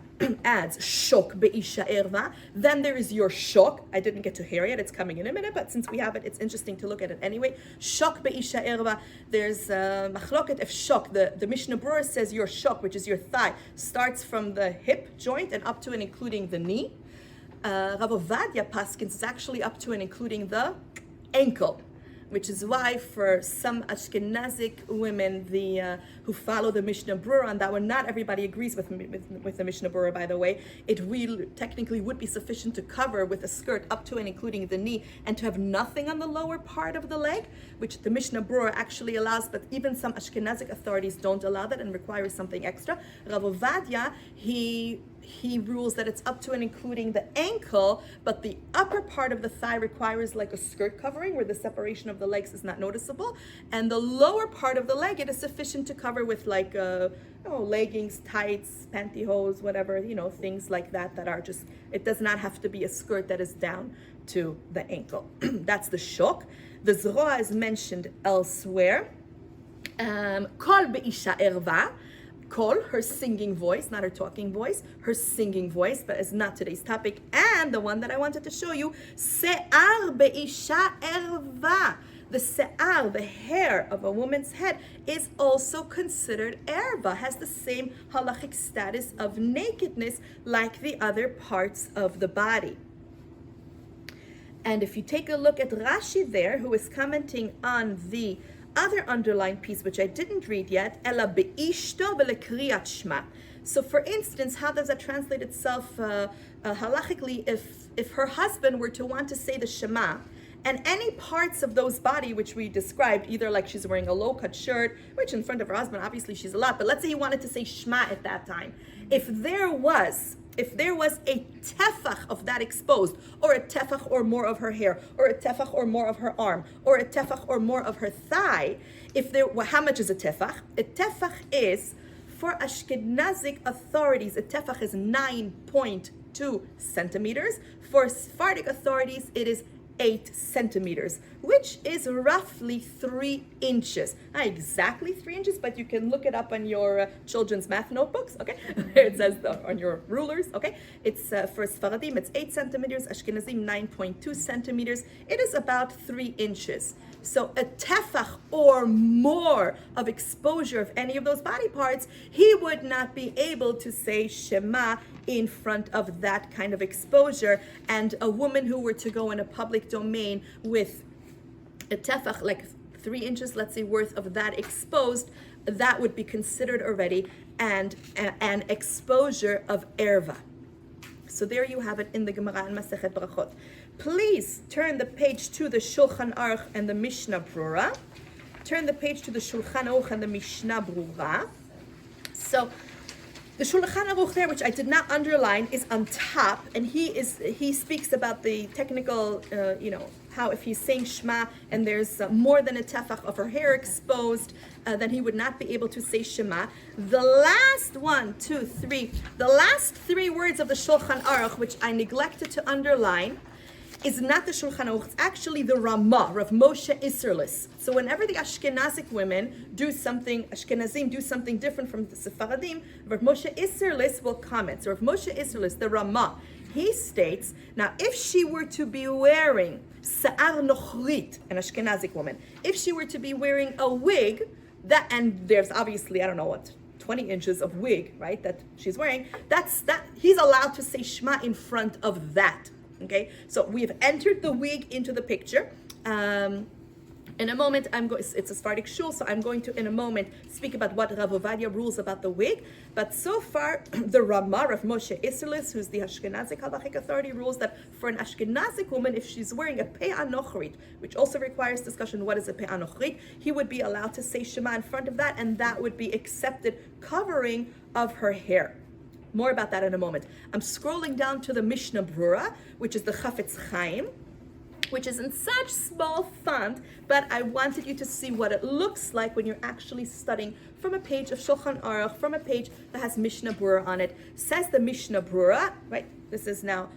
adds shok be'isha erva. Then there is your shok. I didn't get to hear it. It's coming in a minute, but since we have it, it's interesting to look at it anyway. Shok be'isha erva. There's machloket if shok. The Mishnah Berurah says your shok, which is your thigh, starts from the hip joint and up to and including the knee. Rav Ovadia Paskins is actually up to and including the ankle, which is why for some Ashkenazic women who follow the Mishnah Berurah, and that one not everybody agrees with the Mishnah Berurah, by the way, it really technically would be sufficient to cover with a skirt up to and including the knee and to have nothing on the lower part of the leg, which the Mishnah Berurah actually allows, but even some Ashkenazic authorities don't allow that and require something extra. Rav Ovadia, he rules that it's up to and including the ankle, but the upper part of the thigh requires like a skirt covering where the separation of the legs is not noticeable, and the lower part of the leg, it is sufficient to cover with like leggings, tights, pantyhose, whatever, things like that are just, it does not have to be a skirt that is down to the ankle. That's the shok. The zroa is mentioned elsewhere. Kol be'isha erva. Kol, her singing voice, not her talking voice, her singing voice, but it's not today's topic. And the one that I wanted to show you, se'ar be'isha erva. The se'ar, the hair of a woman's head, is also considered erva, has the same halachic status of nakedness like the other parts of the body. And if you take a look at Rashi there, who is commenting on the other underlined piece, which I didn't read yet, ela be'ishto v'lekriyat shma. So for instance, how does that translate itself halachically if her husband were to want to say the Shema, and any parts of those body which we described, either like she's wearing a low-cut shirt, which in front of her husband, obviously she's allowed, but let's say he wanted to say Shema at that time. If there was a tefach of that exposed, or a tefach or more of her hair, or a tefach or more of her arm, or a tefach or more of her thigh, how much is a tefach? A tefach is, for Ashkenazic authorities, a tefach is 9.2 centimeters. For Sephardic authorities, it is 8 centimeters, which is roughly 3 inches. Not exactly 3 inches, but you can look it up on your children's math notebooks, okay? It says on your rulers, okay? It's for Sfaradim, it's 8 centimeters, Ashkenazim 9.2 centimeters. It is about 3 inches. So a tefach or more of exposure of any of those body parts, he would not be able to say Shema in front of that kind of exposure. And a woman who were to go in a public domain with a tefach, like 3 inches, let's say, worth of that exposed, that would be considered already an exposure of erva. So there you have it in the Gemara and Masechet Brachot. Please turn the page to the Shulchan Aruch and the Mishnah Berurah. Turn the page to the Shulchan Aruch and the Mishnah Berurah. So the Shulchan Aruch there, which I did not underline, is on top, and he speaks about the technical, how if he's saying Shema and there's more than a tefach of her hair exposed, then he would not be able to say Shema. The last the last 3 words of the Shulchan Aruch, which I neglected to underline, is not the Shulchan Aruch, it's actually the Ramah, Rav Moshe Isserlis. So whenever the Ashkenazic women Ashkenazim do something different from the Sephardim, Rav Moshe Isserlis will comment. So Rav Moshe Isserlis, the Ramah, he states, now if she were to be wearing Sa'ar Nochrit, an Ashkenazic woman, if she were to be wearing a wig, and there's obviously, 20 inches of wig, right, that she's wearing, he's allowed to say Shema in front of that. Okay, so we have entered the wig into the picture. In a moment, it's a Sephardic shul, so I'm going to, in a moment, speak about what Rav Ovadia rules about the wig. But so far, the Ramah of Moshe Isserlis, who's the Ashkenazic halachic authority, rules that for an Ashkenazic woman, if she's wearing a pe'ah nochrit, which also requires discussion, what is a pe'ah nochrit, he would be allowed to say Shema in front of that, and that would be accepted covering of her hair. More about that in a moment. I'm scrolling down to the Mishnah Berurah, which is the Chafetz Chaim. which is in such small font, but I wanted you to see what it looks like when you're actually studying from a page of Shulchan Aruch, from a page that has Mishnah Brura on it. Says the Mishnah Brura, right? This is now,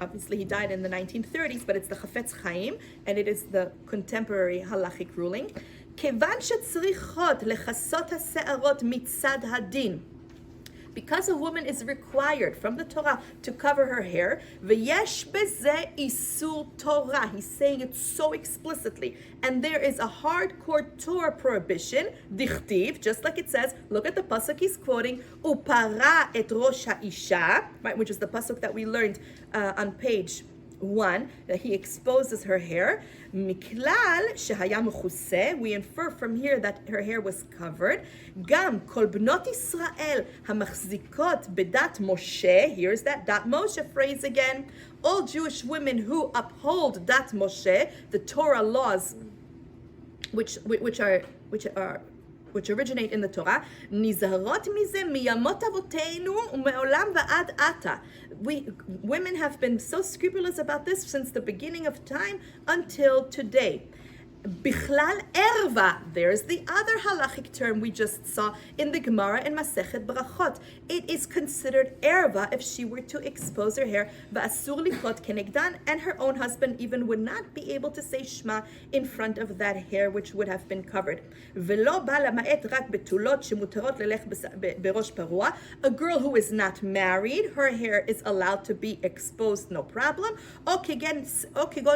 obviously he died in the 1930s, but it's the Chafetz Chaim, and it is the contemporary halachic ruling. כיוון שצריכות לכסות השערות מצד הדין, because a woman is required from the Torah to cover her hair, ויש בזה איסור Torah. He's saying it so explicitly. And there is a hardcore Torah prohibition, dichtiv, just like it says, look at the pasuk he's quoting, upara et rosh ha'isha, right, which is the pasuk that we learned on page 1, that he exposes her hair. Miklal shehaya mechuseh, we infer from here that her hair was covered. Gam kol bnot Israel hamachzikot bedat Moshe, here's that dat Moshe phrase again. All Jewish women who uphold dat Moshe, the Torah laws, which originate in the Torah, nizharot mize miyamot avoteinu umeolam va'ad ata. Women have been so scrupulous about this since the beginning of time until today. Bichlal erva, there's the other halachic term we just saw in the Gemara in Masechet Brachot. It is considered erva if she were to expose her hair, va'asur lichot kenegdan, and her own husband even would not be able to say Shema in front of that hair which would have been covered. Velo ba lama'et rak betulot shemutarot lelech berosh parua. A girl who is not married, her hair is allowed to be exposed, no problem. O kegon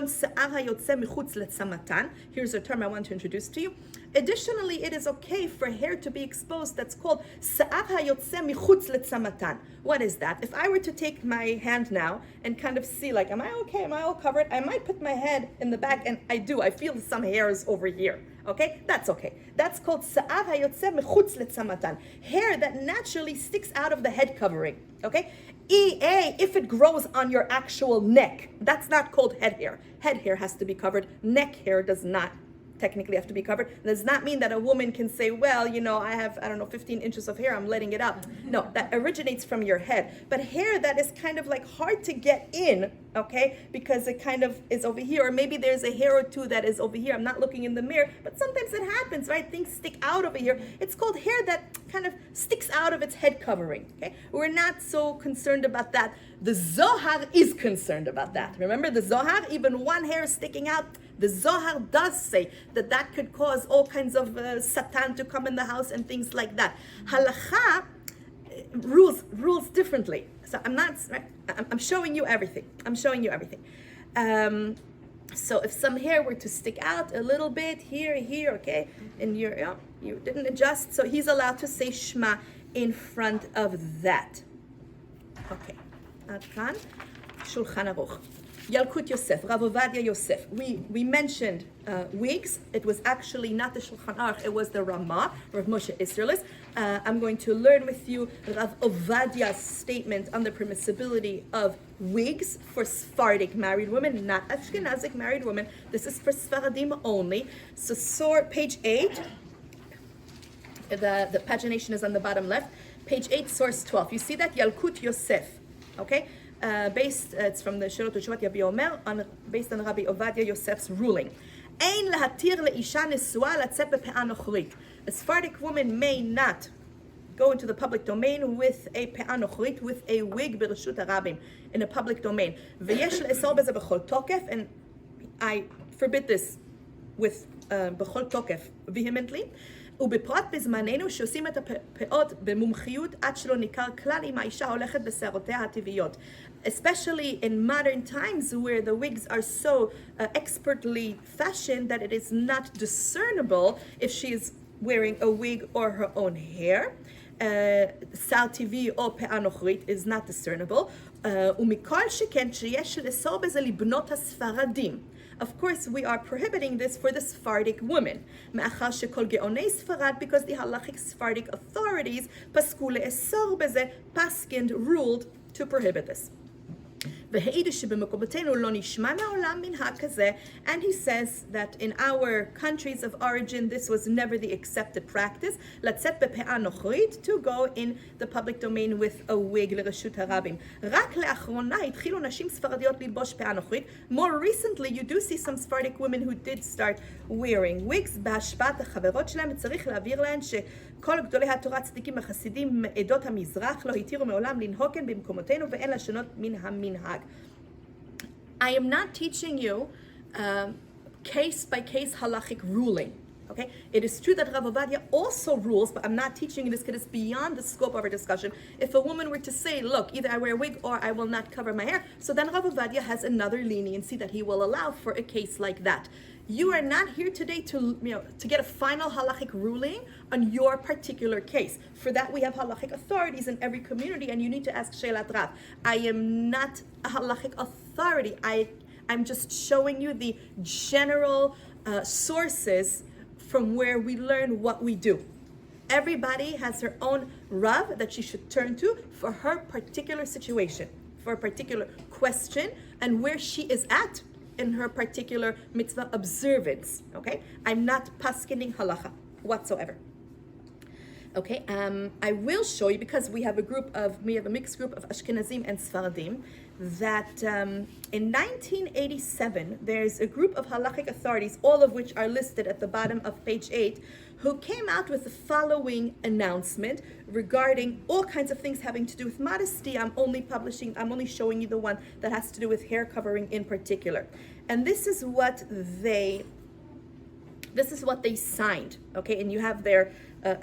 se'ar hayotze michutz letzamatan. Here's a term I want to introduce to you. Additionally, it is okay for hair to be exposed that's called se'ar hayotze michutz letzamatan. What is that? If I were to take my hand now and kind of see, like, am I okay? Am I all covered? I might put my head in the back, and I do. I feel some hairs over here. Okay? That's okay. That's called se'ar hayotze michutz letzamatan. Hair that naturally sticks out of the head covering. Okay? If it grows on your actual neck, that's not called head hair. Head hair has to be covered. Neck hair does not technically have to be covered. It does not mean that a woman can say, well, I have, 15 inches of hair, I'm letting it out. No, that originates from your head. But hair that is kind of like hard to get in, okay, because it kind of is over here, or maybe there's a hair or two that is over here. I'm not looking in the mirror, but sometimes it happens, right? Things stick out over here. It's called hair that kind of sticks out of its head covering, okay? We're not so concerned about that. The Zohar is concerned about that. Remember the Zohar? Even one hair sticking out, the Zohar does say that could cause all kinds of Satan to come in the house and things like that. Halacha rules differently. So I'm showing you everything. So if some hair were to stick out a little bit here, okay, and you didn't adjust, so he's allowed to say Shema in front of that. Okay, Ad Kan, Shulchan Aruch. Yalkut Yosef, Rav Ovadia Yosef. We mentioned wigs. It was actually not the Shulchan Aruch, it was the Ramah, Rav Moshe Isserles. I'm going to learn with you Rav Ovadia's statement on the permissibility of wigs for Sephardic married women, not Ashkenazic married women. This is for Sephardim only. So page 8, the pagination is on the bottom left. Page 8, source 12. You see that? Yalkut Yosef, okay? It's from the Shirot Teshuvat Yabi Omer, based on Rabbi Ovadia Yosef's ruling. Ein lahatir leisha nesua latzet bepe'ah nochrit. A Sephardic woman may not go into the public domain with a pe'ah nochrit, with a wig bereshut harabim, in a public domain. V'yesh le'esor beze b'chol tokef, and I forbid this with b'chol tokef vehemently. ובפרט בזמננו שעושים את הפאות במומחיות עד שלא ניכר כלל אם האישה הולכת בשערותיה הטבעיות. Especially in modern times where the wigs are so expertly fashioned that it is not discernible if she is wearing a wig or her own hair. שיער טבעי או פאה נוכרית is not discernible. ומכל שכן שיש לאסור בזה לבנות הספרדים. Of course, we are prohibiting this for the Sephardic woman. Because the halachic Sephardic authorities, paskined, ruled to prohibit this. And he says that in our countries of origin, this was never the accepted practice. To go in the public domain with a wig. More recently, you do see some Sephardic women who did start wearing wigs. כל גדולי התורה הצדיקים החסידים מעדות המזרח לא התירו מעולם לנהוג כן במקומותינו ואין לשנות מן המנהג. I am not teaching you case by case halachic ruling. Okay, it is true that Rav Ovadia also rules, but I'm not teaching you this because it's beyond the scope of our discussion. If a woman were to say, look, either I wear a wig or I will not cover my hair, so then Rav Ovadia has another leniency that he will allow for a case like that. You are not here today to get a final halachic ruling on your particular case. For that, we have halachic authorities in every community, and you need to ask Shelat Rav. I am not a halachic authority. I'm just showing you the general sources from where we learn what we do. Everybody has her own Rav that she should turn to for her particular situation, for a particular question, and where she is at in her particular mitzvah observance. Okay, I'm not paskening halacha whatsoever. Okay, I will show you, because we have a mixed group of Ashkenazim and Sfaradim, that in 1987 there's a group of halachic authorities, all of which are listed at the bottom of page 8, who came out with the following announcement regarding all kinds of things having to do with modesty. I'm only showing you the one that has to do with hair covering in particular. And this is what they signed, okay? And you have their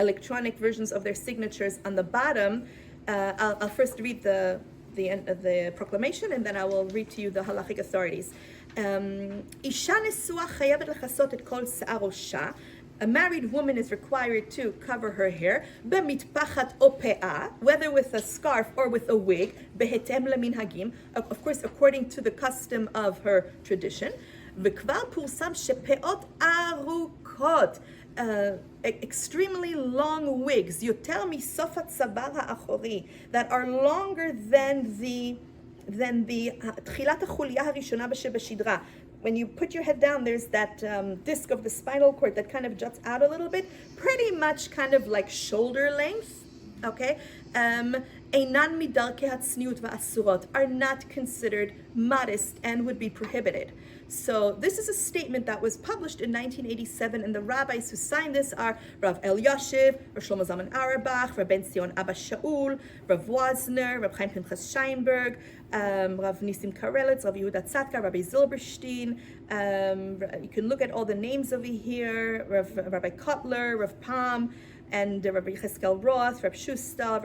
electronic versions of their signatures on the bottom. I'll first read the proclamation, and then I will read to you the halachic authorities. Isha nesua chayavet lechasot et kol she'ar rosha. A married woman is required to cover her hair, b'mitpachat o pe'ah, whether with a scarf or with a wig, behetem leminhagim, of course according to the custom of her tradition. V'kvar pursam shepeot arukot, extremely long wigs, yoter misofat sabar ha'achori, that are longer than the tchilat ha'chulya harishona b'shebashidra. When you put your head down, there's that disc of the spinal cord that kind of juts out a little bit, pretty much kind of like shoulder length, okay? Einan midarkei hatzniut va'asurot, are not considered modest and would be prohibited. So this is a statement that was published in 1987, and the rabbis who signed this are Rav Elyashiv, Rav Shlomo Zalman Auerbach, Rav Ben Zion Abba Shaul, Rav Wozner, Rav Chaim Pinchas Scheinberg, Rav Nisim Karelitz, Rav Yehuda Tzadka, Rabbi Zilberstein. You can look at all the names over here, Rabbi Kotler, Rav Palm, and Rabbi Cheskel Roth, Rav Schuster,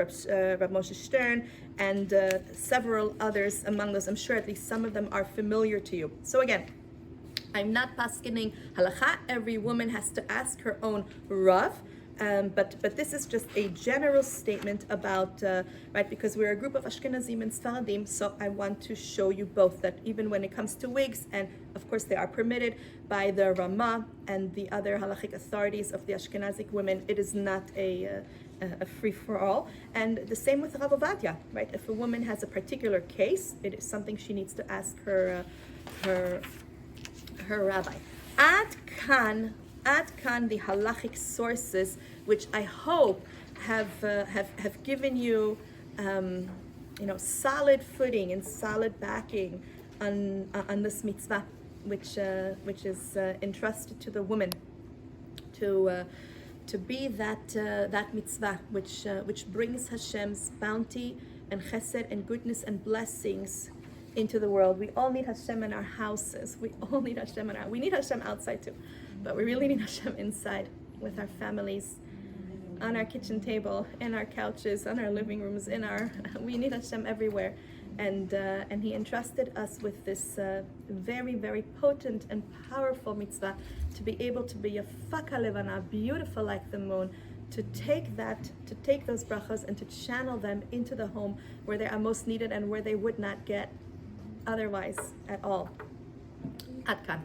Rav Moshe Stern, and several others among those. I'm sure at least some of them are familiar to you. So again, I'm not paskening halacha. Every woman has to ask her own Rav. But this is just a general statement about, right, because we're a group of Ashkenazim and Sfaradim, so I want to show you both that even when it comes to wigs, and of course they are permitted by the Ramah and the other halachic authorities of the Ashkenazic women, it is not a free-for-all. And the same with Rav Ovadia, right? If a woman has a particular case, it is something she needs to ask her rabbi. Ad kan, the halachic sources, which I hope have given you, solid footing and solid backing on this mitzvah, which is entrusted to the woman, to be that mitzvah which brings Hashem's bounty and chesed and goodness and blessings into the world. We all need Hashem in our houses. We all need Hashem we need Hashem outside too, but we really need Hashem inside with our families, on our kitchen table, in our couches, on our living rooms, we need Hashem everywhere. And He entrusted us with this very, very potent and powerful mitzvah to be able to be a faka levana, beautiful like the moon, to take those brachos and to channel them into the home where they are most needed and where they would not get otherwise at all. Ad kan.